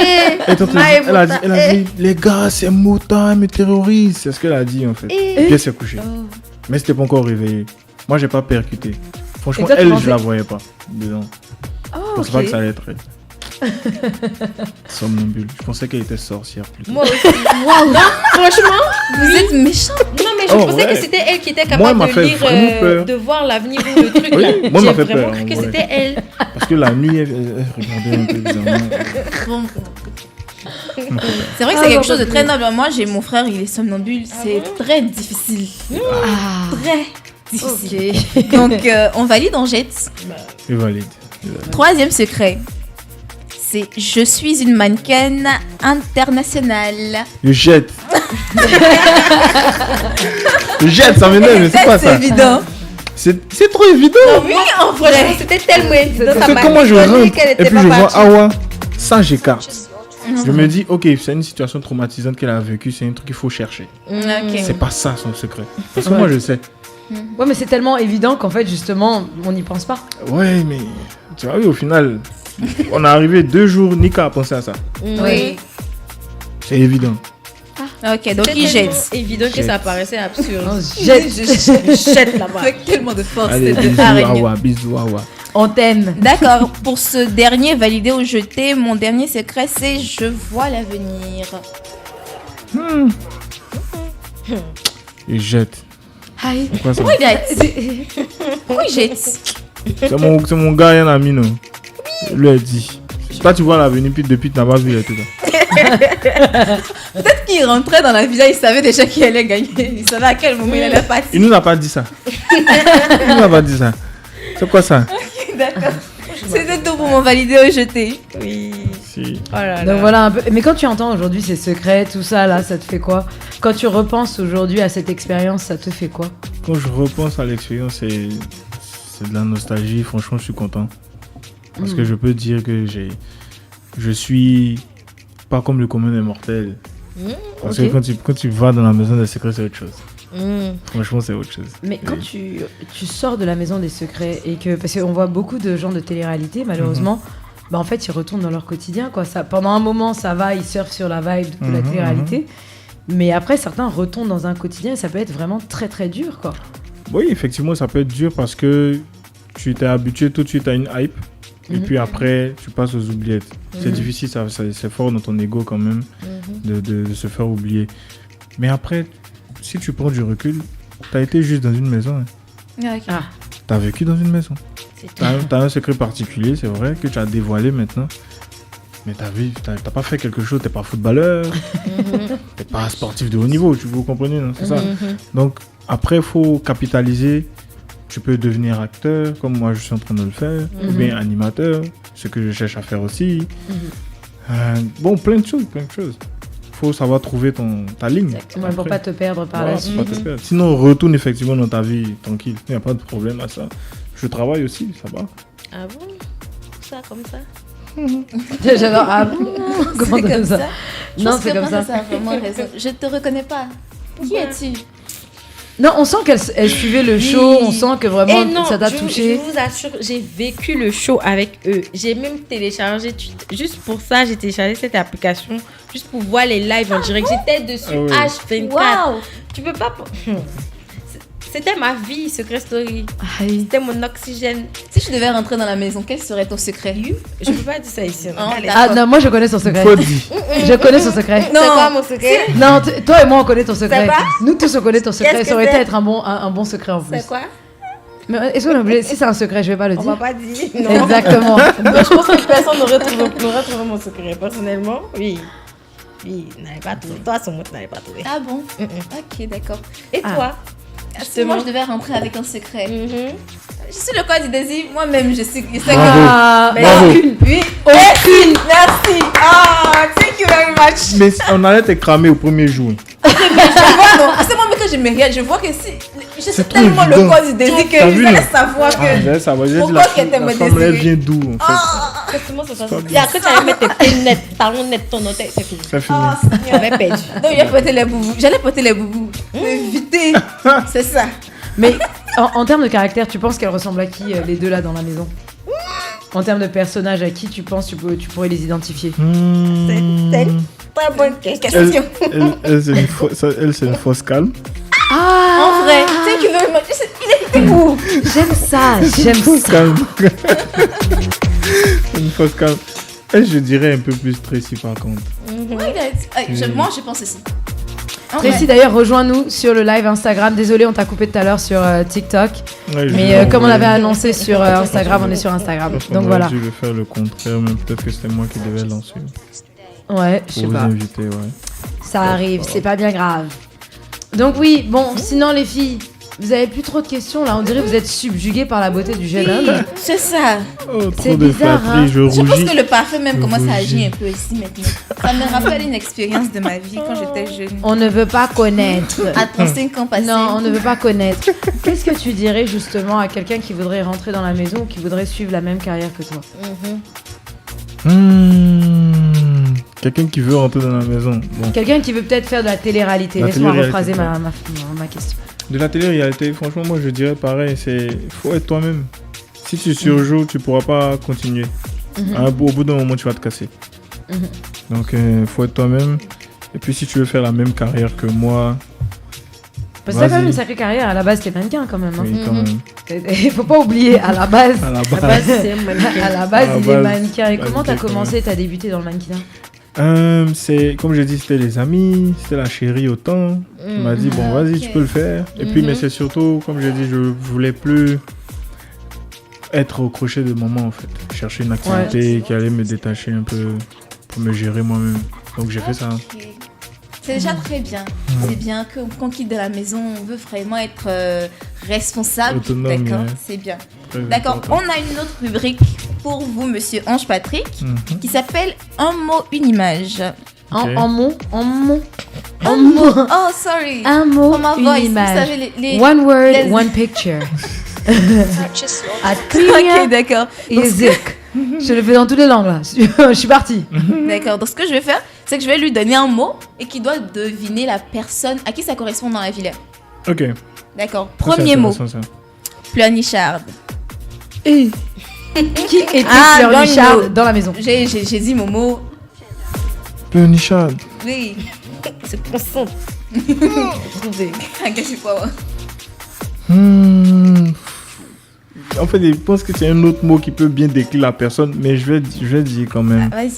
Elle a dit, les gars, c'est Mota, elle me terrorise. C'est ce qu'elle a dit en fait. Et puis elle s'est couchée. Mais c'était pas encore réveillée. Moi, j'ai pas percuté. Franchement, toi, elle, je la voyais pas dedans. Oh, je pensais pas que ça allait être elle. Somnambule. Je pensais qu'elle était sorcière plutôt. Moi aussi. Wow. Non, franchement, vous êtes méchant. Non, mais je pensais que c'était elle qui était capable de lire, de voir l'avenir ou le truc. Oui, moi, m'a fait peur. J'ai vraiment cru que c'était elle. Parce que la nuit, elle regardait un peu bizarrement. C'est vrai que c'est quelque chose de très noble. Moi, j'ai mon frère, il est somnambule. C'est très difficile. Très difficile. Okay. Donc, on valide, on jette. Je valide. Troisième secret. C'est je suis une mannequin internationale. Je jette. Je jette, ça m'énerve, mais c'est pas ça. C'est évident. C'est trop évident. Non, oui, en vrai, c'était tellement évident. C'est comment je rentre et puis je vois Awa, ça j'écarte. Je me dis, ok, c'est une situation traumatisante qu'elle a vécue, c'est un truc qu'il faut chercher. Okay. C'est pas ça son secret. Parce que moi je sais. Ouais, mais c'est tellement évident qu'en fait, justement, on n'y pense pas. Ouais, mais tu vois, oui, au final, on est arrivé 2 jours, Nika a pensé à ça. Oui. C'est évident. Ok, donc il jette. C'est évident que ça paraissait absurde. Non, je jette là-bas. Avec tellement de force. Allez, bisous, Awa. On t'aime. D'accord, pour ce dernier validé ou jeté, mon dernier secret, c'est je vois l'avenir. Il jette. Pourquoi il jette? Pourquoi il jette? C'est mon gars, il y en a mis, non? Il lui a dit. Toi, tu vois l'avenir, puis depuis, tu n'as pas vu et tout ça. Peut-être qu'il rentrait dans la villa, il savait déjà qu'il allait gagner. Il savait à quel moment il allait partir. Il nous a pas dit ça. Il nous a pas dit ça. C'est quoi ça? D'accord. C'était tout pour mon validé ou jeté. Oui. Merci. Oh là là. Donc voilà un peu. Mais quand tu entends aujourd'hui ces secrets, tout ça là, ça te fait quoi? Quand tu repenses aujourd'hui à cette expérience, ça te fait quoi? Quand je repense à l'expérience, c'est de la nostalgie. Franchement, je suis content. Parce que je peux dire que je suis pas comme le commun des mortels. Parce que quand tu vas dans la maison des secrets, c'est autre chose. Franchement, c'est autre chose. Mais quand tu sors de la maison des secrets et que parce qu'on voit beaucoup de gens de télé-réalité, malheureusement, bah en fait ils retournent dans leur quotidien quoi. Ça, pendant un moment ça va, ils surfent sur la vibe de la télé-réalité, mais après certains retournent dans un quotidien et ça peut être vraiment très très dur quoi. Oui, effectivement, ça peut être dur parce que tu t'es habitué tout de suite à une hype et puis après tu passes aux oubliettes. C'est difficile, c'est fort dans ton ego quand même de se faire oublier. Mais après, si tu prends du recul, t'as été juste dans une maison. Okay. T'as vécu dans une maison. T'as un secret particulier, c'est vrai, que tu as dévoilé maintenant. Mais t'as pas fait quelque chose, t'es pas footballeur, t'es pas sportif de haut niveau, vous comprenez, non? C'est ça. Donc après, il faut capitaliser. Tu peux devenir acteur, comme moi je suis en train de le faire, ou bien animateur, ce que je cherche à faire aussi. Bon, plein de choses. Faut savoir trouver ta ligne. Exactement, pour pas te perdre par la suite. Sinon, retourne effectivement dans ta vie tranquille. Il n'y a pas de problème à ça. Je travaille aussi, ça va. Ah bon? Ça, comme ça? J'adore. Ah bon? Comment comme ça? Non, c'est comme ça. Ça a vraiment raison. Je te reconnais pas. Qui es-tu? Non, on sent qu'elle suivait le show, on sent que vraiment ça t'a touché. Je vous assure, j'ai vécu le show avec eux. J'ai même téléchargé, juste pour ça, j'ai téléchargé cette application, juste pour voir les lives en direct. J'étais dessus H24. Wow. Tu peux pas... C'était ma vie, Secret Story. C'était mon oxygène. Si je devais rentrer dans la maison, quel serait ton secret? Je peux pas dire ça ici. Non, moi je connais son secret. Je connais son secret. Non. C'est quoi mon secret? Non, toi et moi on connaît ton secret. Nous tous on connaît ton secret. Ça aurait été être un bon secret en plus. C'est quoi? Mais est-ce qu'on est obligé? Si c'est un secret, je vais pas le dire. On va pas dire. Non. Exactement. Je pense que personne n'aurait trouvé mon secret. Personnellement, oui. Oui, n'avais pas trouvé. Toi, son mot, n'avais pas trouvé. Ah bon? Ok, d'accord. Et toi? Si moi je devais rentrer avec un secret. Je suis le code du désir, moi-même je sais que. Aucune. Oui, aucune. Merci. Thank you very much. Mais on allait te cramer au premier jour. C'est moi que je me regarde, je vois que je sais tellement le code du désir que je vais savoir que. J'allais savoir, j'ai dit la femme elle vient d'où en fait. Comment ça se passe? Et après tu allais mettre tes pieds nets, talons nets, ton hôtel, c'est fini. C'est fini. Tu avais perdu. Donc j'allais porter les boubous. Éviter. C'est ça. Mais en termes de caractère, tu penses qu'elles ressemblent à qui les deux là dans la maison? En termes de personnages, à qui tu penses tu pourrais les identifier? C'est une très bonne question. Elle c'est une fausse calme. En vrai, thank you very much. Il était où? J'aime ça. Une fausse calme. Elle, je dirais un peu plus Tracy par contre. Moi je pense aussi. Tracy d'ailleurs, rejoins-nous sur le live Instagram. Désolé, on t'a coupé tout à l'heure sur TikTok. Mais comme on avait annoncé sur Instagram, on est sur Instagram. Donc voilà. Je vais faire le contraire, mais peut-être que c'était moi qui devais lancer. Ouais, je sais pas. Vous inviter, Ça arrive, c'est pas bien grave. Donc oui, bon, sinon les filles, vous avez plus trop de questions là. On dirait que vous êtes subjuguées par la beauté du jeune homme. C'est ça. C'est bizarre, hein. Je pense que le parfum même commence à agir un peu ici maintenant. Ça me rappelle une expérience de ma vie quand j'étais jeune. On ne veut pas connaître. À 35 ans passés. Non, on ne veut pas connaître. Qu'est-ce que tu dirais justement à quelqu'un qui voudrait rentrer dans la maison ou qui voudrait suivre la même carrière que toi? Quelqu'un qui veut rentrer dans la maison. Bon. Quelqu'un qui veut peut-être faire de la télé-réalité. Laisse-moi rephraser ma question. De la télé-réalité, franchement, moi je dirais pareil, faut être toi-même. Si tu surjoues, tu pourras pas continuer. Au bout d'un moment, tu vas te casser. Donc, faut être toi-même. Et puis, si tu veux faire la même carrière que moi... Parce que t'as quand même une sacrée carrière. À la base, t'es mannequin quand même. Hein. Oui, quand même. Il faut pas oublier, à la base, c'est mannequin. À la base, il est mannequin. Et comment t'as commencé, t'as débuté dans le mannequinat? C'est comme j'ai dit, c'était les amis, c'était la chérie autant. Elle m'a dit bon vas-y, tu peux le faire. Et puis mais c'est surtout comme j'ai dit, je voulais plus être au crochet de maman en fait. Chercher une activité qui allait me détacher un peu pour me gérer moi-même. Donc j'ai fait ça. C'est déjà très bien. C'est bien qu'on quitte de la maison, on veut vraiment être responsable. Autonome, d'accord, ouais. c'est bien. Très d'accord, important. on a une autre rubrique pour vous, monsieur Ange Patrick, qui s'appelle Un mot, une image. En mot. Oh, sorry. Un mot, For my une voice. image. Vous savez, les... One word, les- one picture. Ok, d'accord. Isaac. Je le fais dans toutes les langues là. Je suis partie. D'accord. Donc, ce que je vais faire, c'est que je vais lui donner un mot et qu'il doit deviner la personne à qui ça correspond dans la ville. Ok. D'accord. Ça, c'est Premier mot. intéressant, ça. Pleurnichard. Qui était Ah, Pleurnichard dans le mot. dans la maison? J'ai dit mon mot. Pleurnichard. Oui. C'est consent. Qu'est-ce qu'il faut avoir? En fait, je pense que c'est un autre mot qui peut bien décrire la personne, mais je vais dire quand même. Vas-y.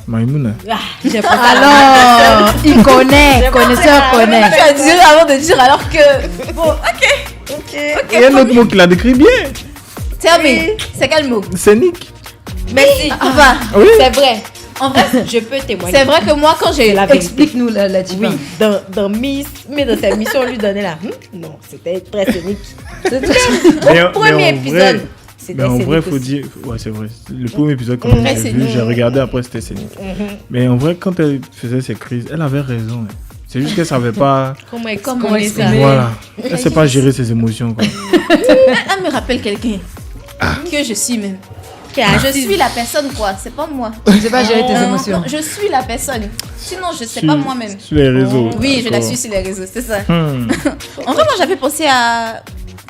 Maïmouna. Alors, il connaît, connaisseur connaît. Tu as dit avant de dire alors que... Bon, ok. Il y a un autre mot qui la décrit bien. Terminé. C'est quel mot? Scénique. Merci. Enfin, Oui. C'est vrai. en vrai, Je peux témoigner. c'est vrai que moi, quand j'ai... La vérité. Explique-nous la type. Oui, dans Miss, mais dans sa mission, on lui donnait là. Non, c'était très scénique. Premier épisode. Mais en vrai, faut dire. Ouais, c'est vrai. Le premier épisode, quand j'ai vu, scénique. j'ai regardé après, c'était scénique. Mais en vrai, quand elle faisait ses crises, elle avait raison. hein. C'est juste qu'elle savait pas. Comment Comment exprimer ça? exprimer? Voilà. Elle sait pas gérer ses émotions, quoi. Elle me rappelle quelqu'un que je suis même. Je suis la personne, quoi. C'est pas moi. Je sais pas gérer tes émotions. Non, je suis la personne. Sinon, je sais pas moi-même. Sur les réseaux. Oui, je la D'accord. suis sur les réseaux, c'est ça. Hmm. En vrai, moi, j'avais pensé à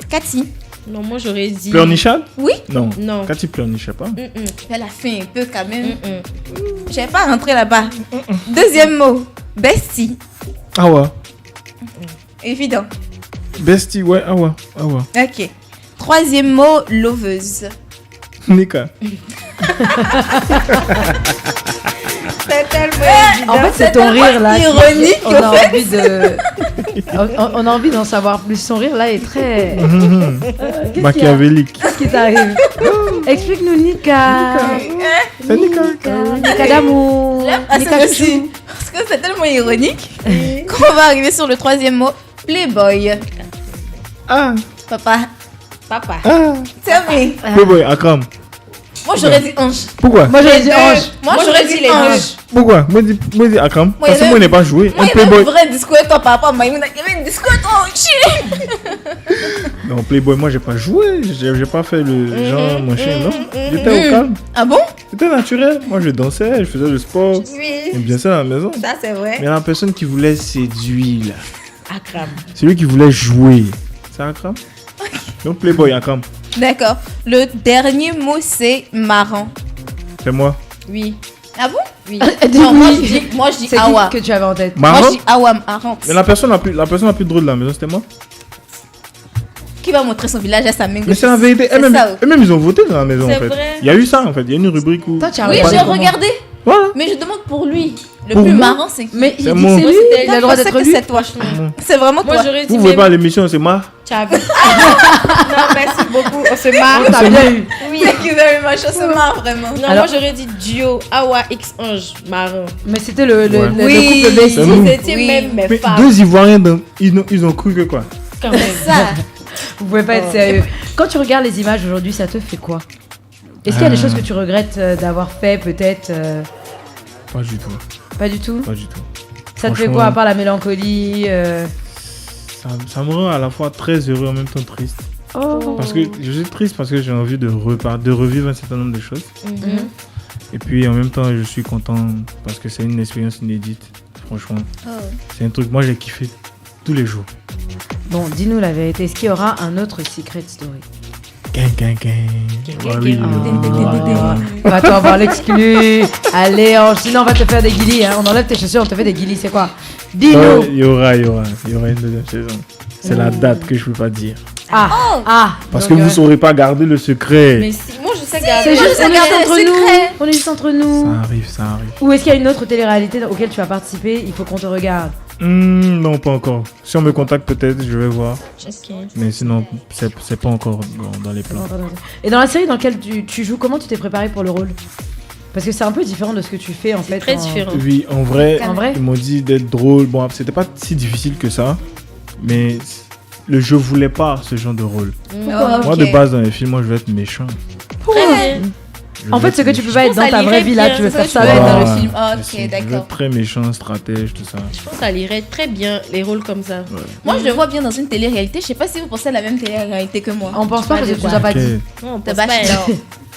Cathy. Non, moi j'aurais dit. Pleurnichard? Oui, Non. Non. Quand tu pleurnichais pas. elle a fait un peu quand même. J'avais pas rentré là-bas. Deuxième mot, bestie. Ah ouais. Évident. Bestie, ouais, ah ouais. Ah ouais. Ok. Troisième mot, loveuse. Nika. C'est tellement En fait, c'est ton rire là. ironique, On a envie de. On a envie d'en savoir plus. Son rire là est très. Qu'est-ce qu'il y a? Machiavélique. Qu'est-ce qui t'arrive? Explique-nous, Nika. C'est Nika. Nika d'amour. Ah, Nika c'est chouchou. aussi. Parce que c'est tellement ironique qu'on va arriver sur le troisième mot, playboy. Ah. Papa. Papa. Ah. Terminé. Playboy, Akram. Moi, j'aurais dit ange. Pourquoi? Moi j'aurais dit ange. Moi, j'aurais dit les ange. Pourquoi? Moi, dis Akram. Moi, Parce que il y moi, il avait- n'est pas joué. Moi, Un il y avait un Playboy. vrai discours avec toi par rapport à Maïmouna. Il y avait un discours avec toi. Non, Playboy, moi, j'ai pas joué. J'ai pas fait le genre, mon chien, non. J'étais au calme. Ah bon? C'était naturel. Moi, je dansais, je faisais le sport. Oui. Et bien ça à la maison. Ça, c'est vrai. Mais la personne qui voulait séduire, là. Akram. Celui qui voulait jouer. C'est Akram? Donc, Playboy, Akram. D'accord. Le dernier mot, c'est marrant. C'est moi. Oui. Ah bon? Oui. Non, moi, je dis C'est Awa. qui que tu avais en tête? Moi, Marrant? je dis Awa, marrant. Mais la personne la plus drôle de la maison, c'était moi. Qui va montrer son village à sa main Mais gauche? c'est la vérité. C'est ça. Eux-mêmes, ils ont voté dans la maison, C'est en fait. vrai. Il y a eu ça, en fait. Il y a une rubrique où. Toi, tu as Oui, regardé j'ai comment? regardé. Voilà. Mais je demande pour lui. Le Pour plus moi? marrant, c'est qui? Mais il dit C'est que moi. c'est lui, Moi, il a le droit je pensais d'être que lui. c'est toi. C'est vraiment Moi, toi. j'aurais dit. Vous voulez pas l'émission, c'est moi. Ciao. Non, merci beaucoup. On se marre. T'as bien eu. Oui. Thank you very much. On se marre vraiment. Non, Alors- moi j'aurais dit duo Awa X Ange Marin. Mais c'était le Oui. couple bestie. C'est nous. C'était Oui. même mes Mais femmes. deux Ivoiriens, ils ont cru que quoi? Quand même. Ça. Vous pouvez pas être sérieux. Quand tu regardes les images aujourd'hui, ça te fait quoi? Est-ce qu'il y a des choses que tu regrettes d'avoir fait peut-être Pas du tout. Pas du tout. Pas du tout. Ça te fait Franchement, quoi à part la mélancolie Ça me rend à la fois très heureux en même temps triste. Oh. Parce que je suis triste parce que j'ai envie de revivre un certain nombre de choses. Mhm. Et puis en même temps, je suis content parce que c'est une expérience inédite. Franchement, c'est un truc. Moi, j'ai kiffé tous les jours. Bon, dis-nous la vérité. Est-ce qu'il y aura un autre Secret Story? Gang. Ouais, oui, On va toi avoir l'exclu. Allez, sinon on va te faire des guilis. Hein. On enlève tes chaussures, on te fait des guilis. C'est quoi? Dis-nous. Il y aura une deuxième saison. C'est la date que je peux pas dire. Donc, Parce que vous saurez pas garder le secret. Mais si, moi je sais c'est garder. juste, on est juste garder entre le nous. secret. On est juste entre nous. Ça arrive. Ou est-ce qu'il y a une autre télé-réalité auquel tu vas participer? Il faut qu'on te regarde. Non, pas encore. Si on me contacte, peut-être, je vais voir. Ok. Mais sinon, c'est pas encore dans les plans. Et dans la série dans laquelle tu joues, comment tu t'es préparé pour le rôle? Parce que c'est un peu différent de ce que tu fais en fait. Très différent. Oui, en vrai, En vrai? ils m'ont dit d'être drôle. Bon, c'était pas si difficile que ça. Mais je voulais pas ce genre de rôle. Moi, de base, dans les films, moi, je vais être méchant. En fait, ce que tu peux pas être dans ta vraie vie, là, tu veux faire ça dans le film. Ok, Je vais d'accord. être très méchant, stratège, tout ça. Je pense que ça lirait très bien les rôles comme ça. Moi, je le vois bien dans une télé-réalité. Je sais pas si vous pensez à la même télé-réalité que moi. On pense pas parce que tu nous as pas dit. Non, on The pense pas. Bachelor.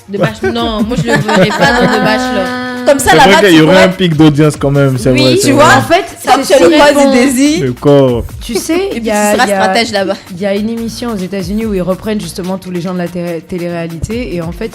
De Bachelor. Non, moi je le verrais pas dans The Bachelor. Comme ça, C'est là-bas, vrai qu'il y tu aurait vois. un pic d'audience quand même, c'est Oui, vrai. tu c'est vois, vrai. En fait, Ça, tu as le croise du désir. Le corps. Tu sais, Et il puis y tu a seras stratège là-bas. il y a une émission aux États-Unis où ils reprennent justement tous les gens de la télé-réalité et en fait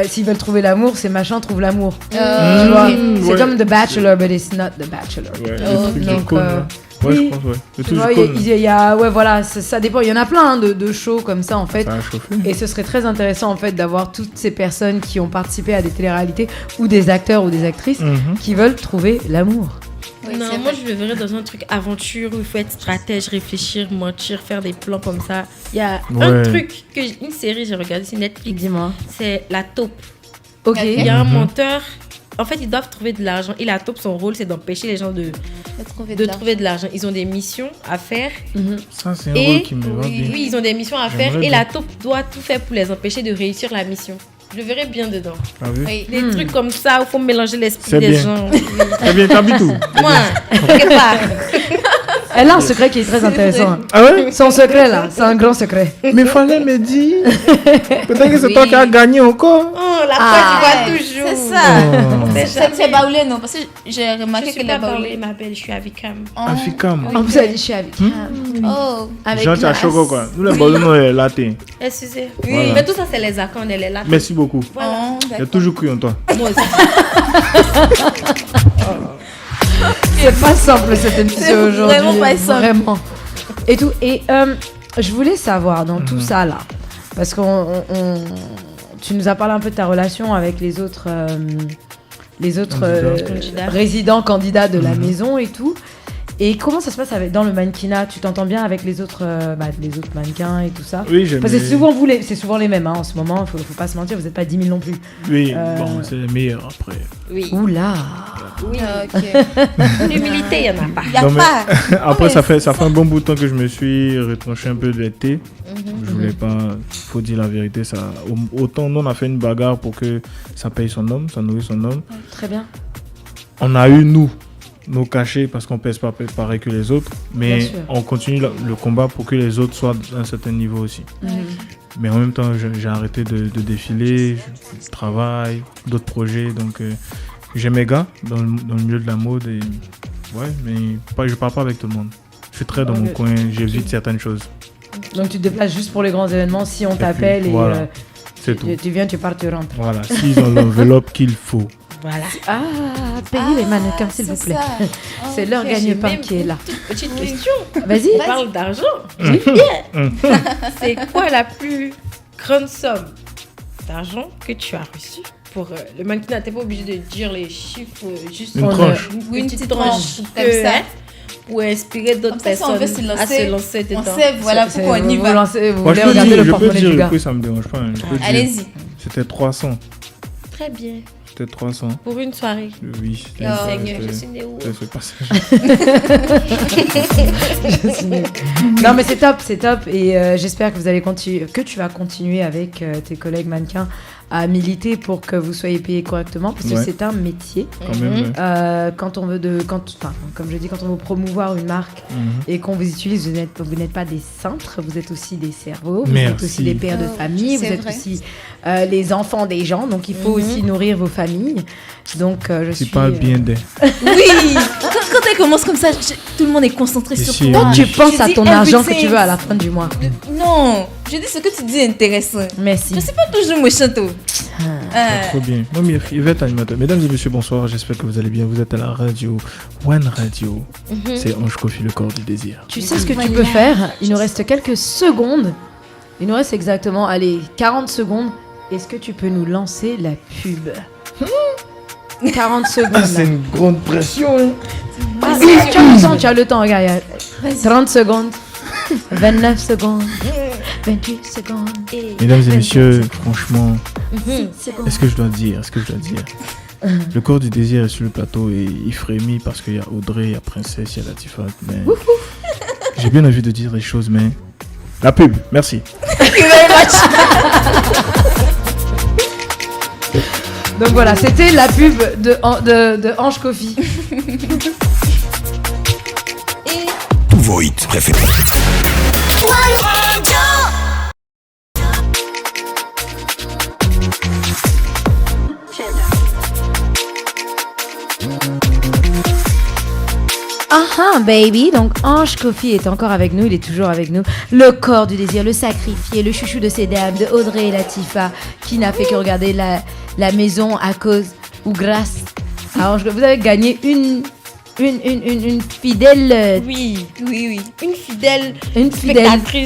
s'ils veulent trouver l'amour, ces machins trouvent l'amour. Tu vois, c'est ouais. comme The Bachelor, but it's not The Bachelor. Ouais, Oh, le truc donc, d'icône, ouais. Ouais, je pense, ouais. Le Tu truc vois, d'icône, il y a ouais voilà, ça dépend. Il y en a plein de shows comme ça en fait. ça a chauffé. Et ce serait très intéressant en fait d'avoir toutes ces personnes qui ont participé à des télé-réalités ou des acteurs ou des actrices qui veulent trouver l'amour. Oui, Non, c'est moi vrai. je le verrais dans un truc aventure où il faut être stratège, réfléchir, mentir, faire des plans comme ça. Il y a un Ouais. truc, une série, j'ai regardé sur Netflix, Dis-moi. c'est La Taupe. Ok. Il y a un menteur. En fait, ils doivent trouver de l'argent. Et La Taupe, son rôle, c'est d'empêcher les gens de trouver de l'argent. Ils ont des missions à faire. Ça, c'est un Et rôle qui me va bien. oui, ils ont des missions à faire. J'aimerais Et bien. La Taupe doit tout faire pour les empêcher de réussir la mission. Je le verrais bien dedans. T'as vu? Oui. Des trucs comme ça où il faut mélanger l'esprit C'est des bien. gens. Très bien, t'habites où? Moi, quelque part. Elle a un secret qui est très intéressant. Ah ouais? Son secret là, c'est un grand secret. Mais fallait me dire. Peut-être que c'est Oui. toi qui as gagné encore. Oh, la Ah. fois, tu vois toujours. C'est ça. Oh. C'est baoulé, non? Parce que j'ai Je remarqué suis que pas les parlé, baoulés. ma belle, je suis avec Cam. Afikam. En plus, elle dit je suis avec. Oh. Avec Jean, tu as classe. choco quoi. Nous, les ballons, on est latés. Excusez. Voilà. Mais tout ça, c'est les accords, on est là. Merci beaucoup. Voilà. Oh, J'ai d'accord. toujours cru en toi. Moi aussi. C'est pas simple cette émission C'est aujourd'hui. vraiment pas simple. Vraiment. Et tout. Et je voulais savoir dans tout ça là, parce que tu nous as parlé un peu de ta relation avec les autres Candidats. résidents candidats de la maison et tout. Et comment ça se passe dans le mannequinat? Tu t'entends bien avec les autres mannequins et tout ça? Oui, j'aime. Parce que c'est souvent les mêmes en ce moment, faut pas se mentir, vous n'êtes pas 10 000 non plus. Oui, bon, c'est les meilleurs après. Oui. Oula! Oui. Ok. L'humilité, il n'y en a pas. Il n'y a Non, mais- pas. Après, mais ça fait un bon bout de temps que je me suis retranché un peu de l'été. Je voulais pas, faut dire la vérité, ça. Autant nous on a fait une bagarre pour que ça paye son homme, ça nourrit son homme. Très bien. On a eu nos cachets parce qu'on pèse pas pareil que les autres, mais Bien sûr. on continue le combat pour que les autres soient à un certain niveau aussi. Mais en même temps, j'ai arrêté de défiler, je travaille, d'autres projets, donc j'ai mes gars dans le milieu de la mode et ouais, mais je parle pas avec tout le monde. Je suis très dans mon coin, j'évite certaines choses. Donc tu te déplaces juste pour les grands événements si on t'appelle et voilà. C'est tout. tu viens, tu pars, tu rentres. Voilà, s'ils ont l'enveloppe qu'il faut. Voilà. Ah, payez les mannequins s'il vous plaît. C'est leur J'ai gagne-pain même qui est là. une petite question. Vas-y. On parle d'argent. C'est quoi la plus grande somme d'argent que tu as reçue pour le mannequinat? T'es pas obligé de dire les chiffres, juste Une tranche. Une petite tranche, tranche comme que, ça. hein, pour inspirer d'autres Comme ça, si on personnes veut se à lancer, se lancer On dedans. sait, voilà pourquoi on y Vous va. lancez, vous Moi, voulez je peux regarder dire, le je peux porte-monnaie dire du le gars. prix, ça me dérange pas. Je peux dire. Allez-y. C'était 300. Très bien. C'était 300. Pour une soirée. Oui. Oh, Seigneur, ok. je suis né où? C'est pas ça. Non mais c'est top et j'espère que vous allez que tu vas continuer avec tes collègues mannequins à militer pour que vous soyez payés correctement parce que Ouais. c'est un métier. Quand même. ouais. Quand on veut comme je dis, quand on veut promouvoir une marque et qu'on vous utilise, vous n'êtes pas des cintres, vous êtes aussi des cerveaux, vous êtes Merci. aussi des pères de Oh, famille, vous c'est êtes vrai. aussi les enfants des gens, donc il faut aussi nourrir vos familles. Donc je Tu suis. parles bien d'elle. Oui. Quand elle commence comme ça, tout le monde est concentré sur Ici, toi. oui. Tu penses Je à dis ton argent que everything. tu veux à la fin du mois. Non, je dis ce que tu dis est intéressant. Merci. Je suis pas toujours méchante. Trop bien. Moi, Yvette, animateur. Mesdames et messieurs, bonsoir. J'espère que vous allez bien. Vous êtes à la radio One Radio. C'est Ange Kofi, le corps du désir. Tu sais ce que tu peux faire? Il nous reste quelques secondes. Il nous reste exactement, 40 secondes. Est-ce que tu peux nous lancer la pub? 40 secondes. là. une grande pression. Hein. Ah, tu as le temps, regarde. 30 secondes. 29 secondes. 28 secondes. Mesdames et messieurs, franchement, secondes. est-ce que je dois dire Le corps du désir est sur le plateau et il frémit parce qu'il y a Audrey, il y a Princesse, il y a Latifa. Mais J'ai bien envie de dire des choses, mais... La pub, merci. Donc voilà, c'était la pub de Ange Coffee. Tous vos hits préférés. Baby. Donc Ange Coffee est encore avec nous, il est toujours avec nous. Le corps du désir, le sacrifié, le chouchou de ces dames, de Audrey et Latifa, qui n'a fait que regarder la maison à cause ou grâce à Ange Coffee. Vous avez gagné une fidèle... Oui. Une fidèle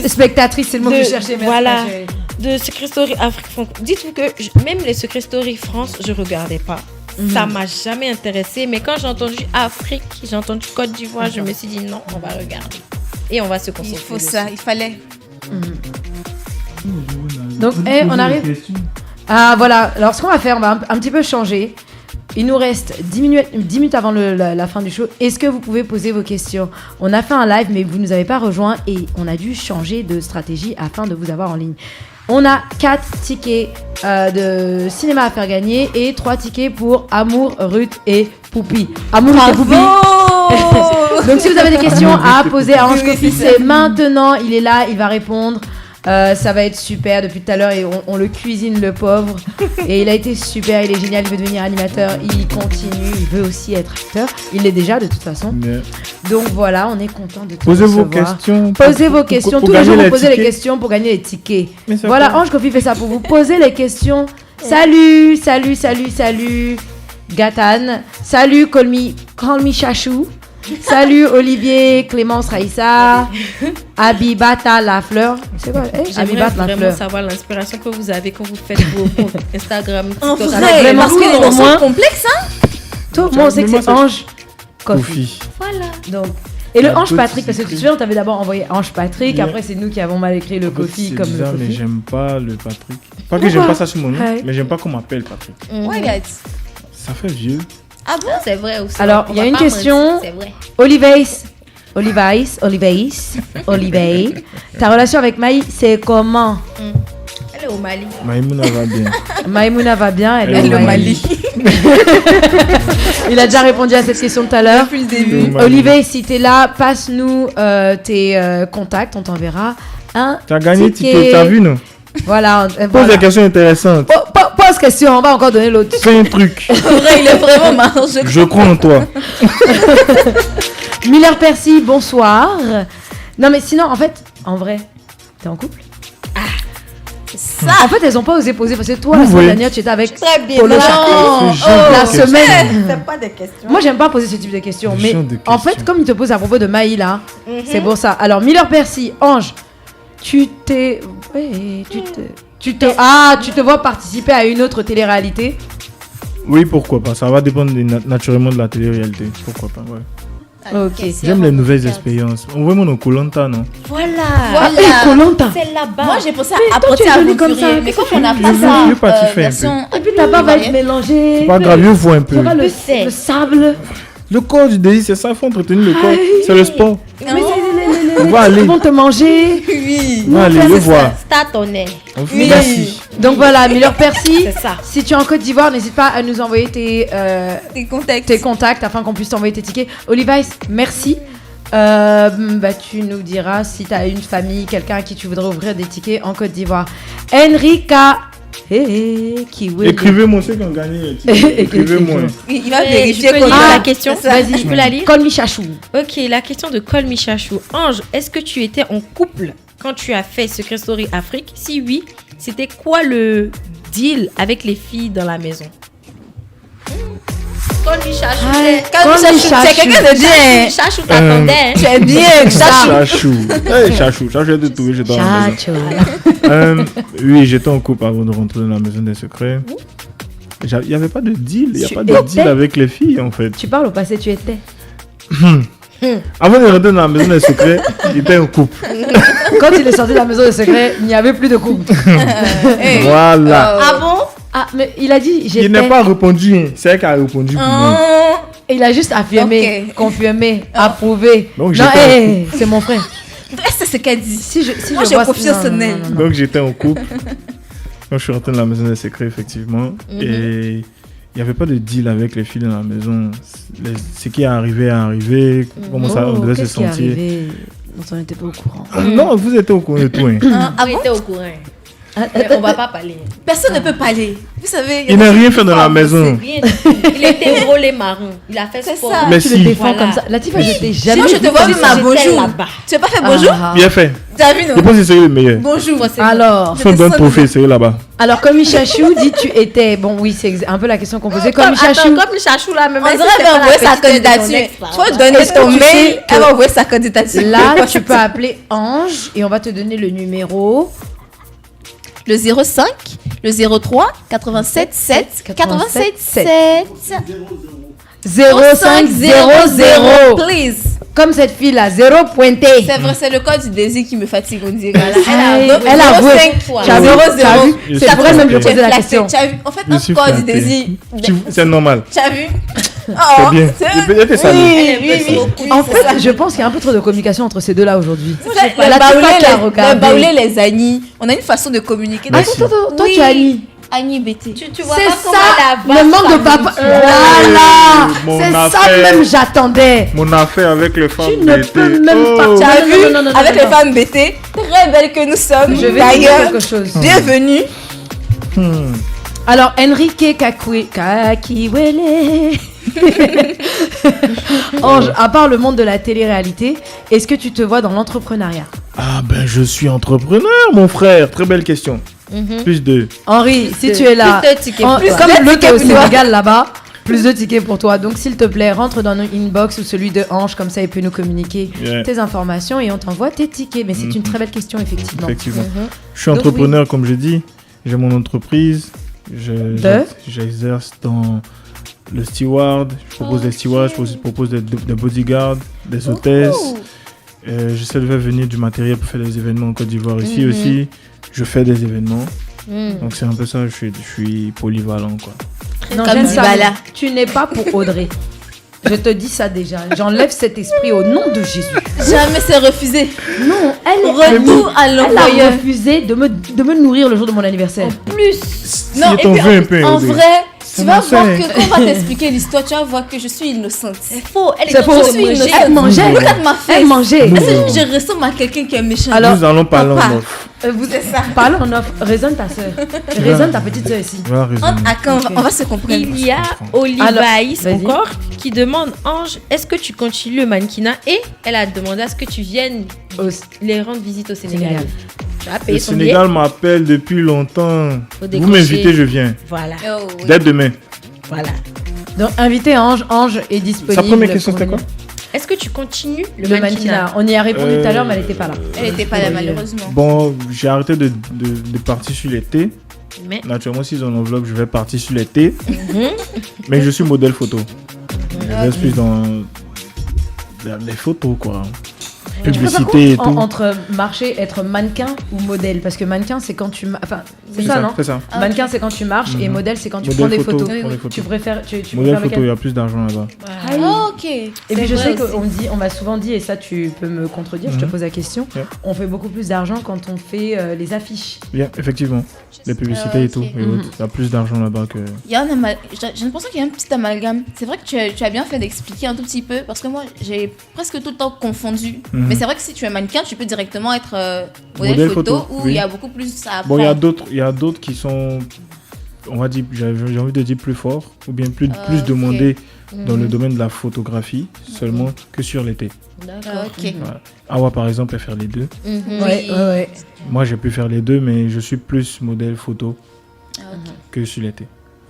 spectatrice, c'est le mot que je cherchais. Voilà, de Secret Story Afrique. Dites-vous que même les Secret Story France, je regardais pas. Ça m'a jamais intéressé, mais quand j'ai entendu Afrique, j'ai entendu Côte d'Ivoire, je me suis dit non, on va regarder et on va se concentrer. Il faut ça, il fallait. Donc, on arrive. Ah voilà, alors ce qu'on va faire, on va un petit peu changer. Il nous reste 10 minutes avant la fin du show. Est-ce que vous pouvez poser vos questions ? On a fait un live, mais vous ne nous avez pas rejoints et on a dû changer de stratégie afin de vous avoir en ligne. On a 4 tickets de cinéma à faire gagner et 3 tickets pour Amour, Ruth et Poupi. Amour, Ruth et Poupi. Donc si vous avez des questions à poser à Ange Coffee, c'est maintenant. Il est là, il va répondre. Ça va être super depuis tout à l'heure et on le cuisine le pauvre et il a été super, il est génial, il veut devenir animateur, il continue, il veut aussi être acteur, il l'est déjà de toute façon. Donc voilà, on est content de tout Posez vos questions. Posez vos questions, tous les jours vous posez les questions pour gagner les tickets. Voilà, Ange Coffee fait ça pour vous, posez les questions. Salut Gatan, salut Call me Chachou. Salut Olivier, Clémence Raïssa, Abibata La Fleur. C'est quoi J'aimerais vraiment savoir l'inspiration que vous avez quand vous faites vos comptes Instagram. En vrai, parce que les noms sont complexes, hein. Tout le monde sait que c'est Ange Coffee. Voilà. Donc, et le Ange Patrick, parce que tu te souviens, on t'avait d'abord envoyé Ange Patrick, après c'est nous qui avons mal écrit le Coffee comme bizarre, le Coffee. mais j'aime pas le Patrick. Pas que j'aime pas ça sur mon nom, mais j'aime pas qu'on m'appelle Patrick. Ouais, guys. Ça fait vieux. Ah bon, c'est vrai aussi. Alors, il y a une question. Olivier, ta relation avec Maï, c'est comment? Elle est au Mali. Maïmouna va bien. Maïmouna va bien, elle est au Mali. Il a déjà répondu à cette question tout à l'heure. Depuis le début. Olivier, si t'es là, passe-nous tes contacts, on t'enverra un T'as gagné ticket, t'as vu, non? Voilà. Pose des questions intéressantes. Pose question, on va encore donner l'autre. Fais un truc. En vrai, il est vraiment marrant. Je crois en toi. Miller Percy, bonsoir. Non mais sinon, en fait, en vrai, t'es en couple? C'est ça. En fait, elles ont pas osé poser parce que toi, la semaine dernière, tu étais avec Très bien. Polo Chaco. La semaine. C'est pas des questions. Moi, j'aime pas poser ce type de questions, mais en fait, comme il te pose à propos de Maï là, c'est pour ça. Alors, Miller Percy, Ange, tu te vois participer à une autre télé-réalité? Oui, pourquoi pas. Ça va dépendre naturellement de la télé-réalité. Pourquoi pas, ouais. Ok. J'aime les nouvelles expériences. On voit mon Koh-Lanta, non? Voilà. Koh-Lanta. C'est là-bas. Moi, j'ai pensé à apporter à vous comme ça. mais quand on a pas Je pas ça, tu fais un version... Et puis ta barbe va être mélangée. C'est pas grave, je vois un peu. Tu auras le sable. Le corps du désir, c'est ça, il faut entretenir le corps. C'est le sport. Mais On va aller. Ils vont te manger. Oui. On va aller, le voir. Statonné. Merci. Donc voilà, Miller Percy. C'est ça. Si tu es en Côte d'Ivoire, n'hésite pas à nous envoyer tes contacts afin qu'on puisse t'envoyer tes tickets. Olivier, merci. Tu nous diras si tu as une famille, quelqu'un à qui tu voudrais ouvrir des tickets en Côte d'Ivoire. Enrica. Écrivez-moi ceux qui ont gagné. Écrivez-moi. Il va vérifier la question. Vas-y, tu peux la lire. Call me Chachou. Ok, la question de Call me Chachou. Ange, est-ce que tu étais en couple quand tu as fait Secret Story Afrique? Si oui, c'était quoi le deal avec les filles dans la maison? Call me Chachou. C'est quelqu'un de bien. Chachou t'attendais. Tu es bien, Chachou. Chachou, j'ai de trouver, j'étais dans la maison. Oui, j'étais en couple avant de rentrer dans la maison des secrets. Il n'y avait pas de deal. Il n'y a pas de deal avec les filles, en fait. Tu parles au passé, tu étais. Avant de rentrer dans la maison des secrets, il était en couple. Quand il est sorti de la maison des secrets, il n'y avait plus de couple. Voilà. Ah bon? Ah, mais il a dit j'étais. Il n'a pas répondu. C'est elle qui a répondu pour moi. Il a juste affirmé, confirmé, approuvé. Donc, non, c'est mon frère. C'est ce qu'elle dit. Moi, j'ai confiance en elle. Donc, j'étais en couple. Quand je suis rentré dans la maison des secrets, effectivement. Et il n'y avait pas de deal avec les filles dans la maison. Ce qui est arrivé. Comment ça, on devait se sentir. Dont on n'était pas au courant. Non, vous étiez au courant de tout. On était au courant. On va pas parler. Personne ne peut parler. Vous savez. Il n'a rien fait dans la maison. Il était gros les marins. Il a fait sport. Ça. Mais Tu si. le défends comme ça. Latifa, je t'ai jamais. Sinon, je te vois vu même ma bonjour. Tu n'as pas fait bonjour? Bien fait. T'as vu, non? Je pense que c'est le meilleur. Bonjour. Alors, Son bon trophée, c'est là-bas. alors comme Michachou dit, tu étais. Bon, oui, c'est un peu la question qu'on posait. Comme Michachou. Comme Michachou là, même. On dirait qu'elle va envoyer sa candidature. Faut donner ton mail. Elle va envoyer sa candidature. Là, tu peux appeler Ange et on va te donner le numéro. Le 05, le 03, 87 7, 87 7. 0500. Please. Comme cette fille-là, 0 pointé. C'est vrai, c'est le code du désir qui me fatigue, on dirait. Elle a avoué. Tu as vu? C'est pour elle même que je posais la question. Tu as vu? En fait, un code du désir. C'est normal. Tu as vu? C'est bien. Peut-être ça. Oui. En fait, je pense qu'il y a un peu trop de communication entre ces deux-là aujourd'hui. Les baoulés, les Annie. On a une façon de communiquer. Attends, toi tu as Annie. Annie BT. Tu vois C'est pas comment ça, le manque de papa. Voilà, Mon c'est ça affaire. même j'attendais. Mon affaire avec les femmes. Tu ne peux même pas. Tu as vu? Non, Avec les femmes BT, très belles que nous sommes. Je vais dire D'ailleurs, quelque chose. bienvenue. Alors, Enrique Kakiwele. Ange, à part le monde de la télé-réalité, est-ce que tu te vois dans l'entrepreneuriat? Ah ben, je suis entrepreneur, mon frère. Très belle question. Plus de. Henri, si tu es là, Plus de tickets. comme l'autre est au Sénégal là-bas, plus de tickets pour toi. Donc, s'il te plaît, rentre dans nos inbox ou celui de Ange, comme ça il peut nous communiquer tes informations et on t'envoie tes tickets. Mais c'est une très belle question, effectivement. Je suis entrepreneur, comme je dis. J'ai mon entreprise. J'exerce dans le steward. Je propose des stewards, je propose des bodyguards, des hôtesses. J'essaie de faire venir du matériel pour faire des événements en Côte d'Ivoire ici aussi. Je fais des événements. Donc c'est un peu ça, je suis polyvalent, quoi. Non, j'aime ça. Tu n'es pas pour Audrey. Je te dis ça déjà. J'enlève cet esprit au nom de Jésus. Jamais c'est refusé. Non, elle a refusé de me nourrir le jour de mon anniversaire. Plus. Non, et puis en vrai, tu vas voir que quand on va t'expliquer l'histoire, tu vas voir que je suis innocente. C'est faux. Elle mangeait. Elle mangeait. Est-ce que je ressemble à quelqu'un qui est méchant? Alors, nous allons parler en off. Vous êtes ça. Parlons en off. Raisonne ta soeur. Raisonne ta petite soeur ici. On va se comprendre. Il y a Olivaïs encore qui demande Ange, est-ce que tu continues le mannequinat? Et elle a demandé à ce que tu viennes les rendre visite au Sénégal. Le Sénégal m'appelle depuis longtemps. Vous m'invitez, je viens. Voilà. Dès demain. Voilà. Donc, invitez Ange. Ange est disponible. Sa première question, c'était quoi? Est-ce que tu continues le mannequinat? On y a répondu tout à l'heure, mais elle n'était pas là. Elle n'était pas là, malheureusement. Bon, j'ai arrêté de partir sur l'été. Mais... Naturellement, s'ils ont l'enveloppe, je vais partir sur l'été. Mais je suis modèle photo. Je reste plus dans les photos, quoi. Publicité et tout. Entre marcher, être mannequin ou modèle? Parce que mannequin, c'est quand tu... Enfin, c'est ça, non? C'est ça. Mannequin, c'est quand tu marches et modèle, c'est quand tu prends des photos. Tu préfères... Modèle photo, il y a plus d'argent là-bas. Ok. Et puis je sais qu'on m'a souvent dit, et ça tu peux me contredire, je te pose la question, on fait beaucoup plus d'argent quand on fait les affiches. Bien, effectivement. Les publicités et tout. Il y a plus d'argent là-bas que... J'ai l'impression qu'il y a un petit amalgame. C'est vrai que tu as bien fait d'expliquer un tout petit peu, parce que moi, j'ai presque tout le temps confondu. Mais c'est vrai que si tu es mannequin, tu peux directement être modèle photo où il y a beaucoup plus à apprendre. Bon, il y a d'autres qui sont, on va dire, j'ai envie de dire plus forts, ou bien plus demandés dans le domaine de la photographie seulement que sur l'été. D'accord, ok. Awa, par exemple, peut faire les deux. Ouais. Moi, j'ai pu faire les deux, mais je suis plus modèle photo que sur l'été.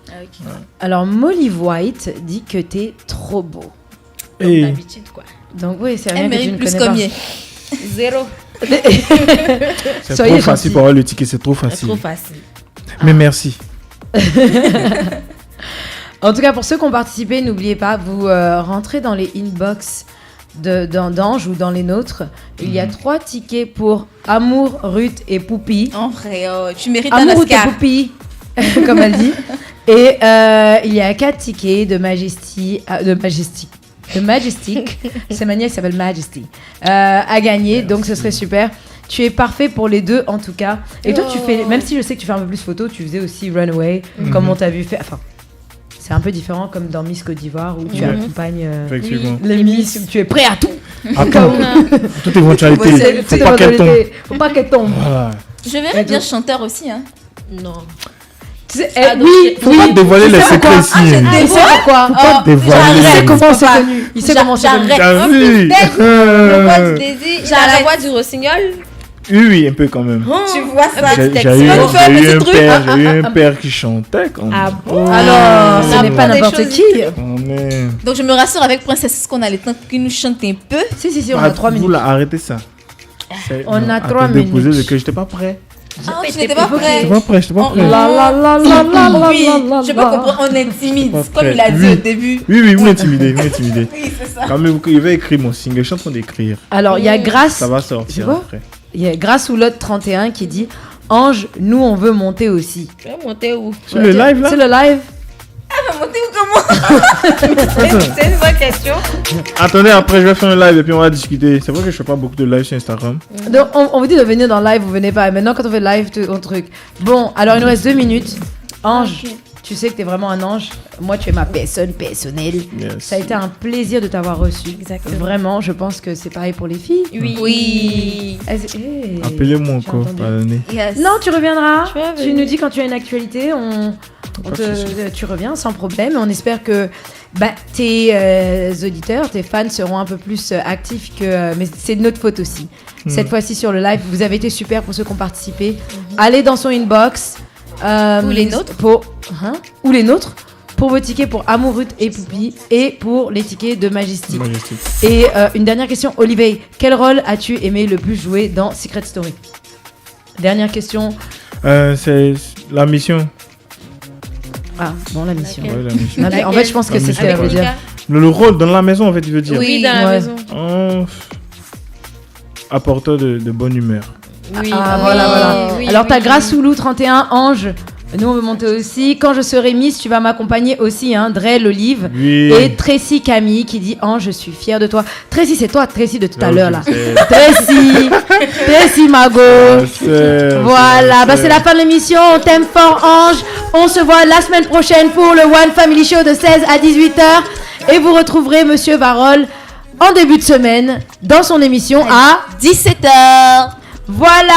Okay. Alors, Molly White dit que t'es trop beau. Comme d'habitude, quoi. Donc oui, c'est rien que tu ne connais pas. Combien? 0. C'est trop facile pour avoir le ticket, c'est trop facile. C'est trop facile. Mais merci. En tout cas, pour ceux qui ont participé, n'oubliez pas, vous rentrez dans les inbox d'Ange ou dans les nôtres. Il y a 3 tickets pour Amour, Ruth et Poupi. En vrai, tu mérites Amour, un Oscar. Ruth et Poupi, comme elle dit. Et il y a 4 tickets de Majestic. de Majestic. C'est ma nièce qui s'appelle Majesty. A gagné, donc ce serait super. Tu es parfait pour les deux en tout cas. Et toi, tu fais, même si je sais que tu fais un peu plus photo, tu faisais aussi Runaway, comme on t'a vu faire. Enfin, c'est un peu différent comme dans Miss Côte d'Ivoire où tu accompagnes les Miss, où tu es prêt à tout. Toute éventualité. Faut pas qu'elle tombe. Voilà. Je verrais bien chanteur aussi. Hein. Non. Faut pas dévoiler les secrets ici. Il sait pourquoi. Faut pas dévoiler. Il sait comment c'est connu. Il sait comment c'est connu. T'as vu? Le voix du désir. J'ai la voix du rossignol. Oui, un peu quand même. Tu vois ça. J'ai eu un père qui chantait quand même. Ah bon? Alors, ce n'est pas n'importe qui. Donc je me rassure avec Princesse, est-ce qu'on a le temps qu'il nous chante un peu? Si, on a 3 minutes. Vous là, arrêtez ça. On a 3 minutes. Déposer que j'étais pas prêt. Ah, tu n'étais pas prêt. J'étais pas prêt. Oui, je peux comprendre, on est timide, comme il a dit au début. Oui, vous m'intimidez. Oui, c'est ça. Quand même, il va écrire mon single, je suis en train d'écrire. Alors, il y a Grâce. Ça va sortir après. Il y a Grâce ou l'autre 31 qui dit Ange, nous on veut monter aussi. Tu vas monter où? Sur le live là? C'est le live. Ah, va monter où comment? C'est une bonne question. Attendez, après je vais faire un live et puis on va discuter. C'est vrai que je fais pas beaucoup de live sur Instagram. Donc on vous dit de venir dans le live, vous venez pas. Maintenant quand on fait le live, on truc. Bon, alors il nous reste 2 minutes. Ange, tu sais que t'es vraiment un ange. Moi, tu es ma personne personnelle. Yes. Ça a été un plaisir de t'avoir reçu. Exactement. Vraiment, je pense que c'est pareil pour les filles. Oui. Hey, Appelez-moi j'ai encore, entendu. pardonnez. Yes. Non, tu reviendras. Je vais Tu venir. nous dis quand tu as une actualité, tu reviens sans problème. On espère que tes auditeurs, tes fans seront un peu plus actifs que. Mais c'est de notre faute aussi. Cette fois-ci sur le live, vous avez été super pour ceux qui ont participé. Allez dans son inbox. Ou les nôtres. Ou les nôtres. Pour vos tickets pour Amour, Ruth et Poupie et pour les tickets de Majestic. Et une dernière question, Olivier, quel rôle as-tu aimé le plus jouer dans Secret Story? Dernière question. C'est la mission. Ah, bon, la mission. Ouais, la mission. Non, mais en fait, je pense que c'est ce qu'elle veut dire. Le rôle dans la maison, en fait, tu veux dire? Oui, dans la maison. Apporteur de bonne humeur. Oui. Ah, voilà. Oui, Alors, t'as oui. Grâce Soulou 31, Ange. Nous, on veut monter aussi. Quand je serai Miss, tu vas m'accompagner aussi, hein. Drell, Olive. Oui. Et Tracy Camille qui dit Ange, je suis fière de toi. Tracy, c'est toi, Tracy de tout à Oui, l'heure, là. je sais. Tracy Mago. Voilà, c'est la fin de l'émission. On t'aime fort, Ange. On se voit la semaine prochaine pour le One Family Show de 16 à 18h. Et vous retrouverez Monsieur Varol en début de semaine dans son émission à 17h. Voilà.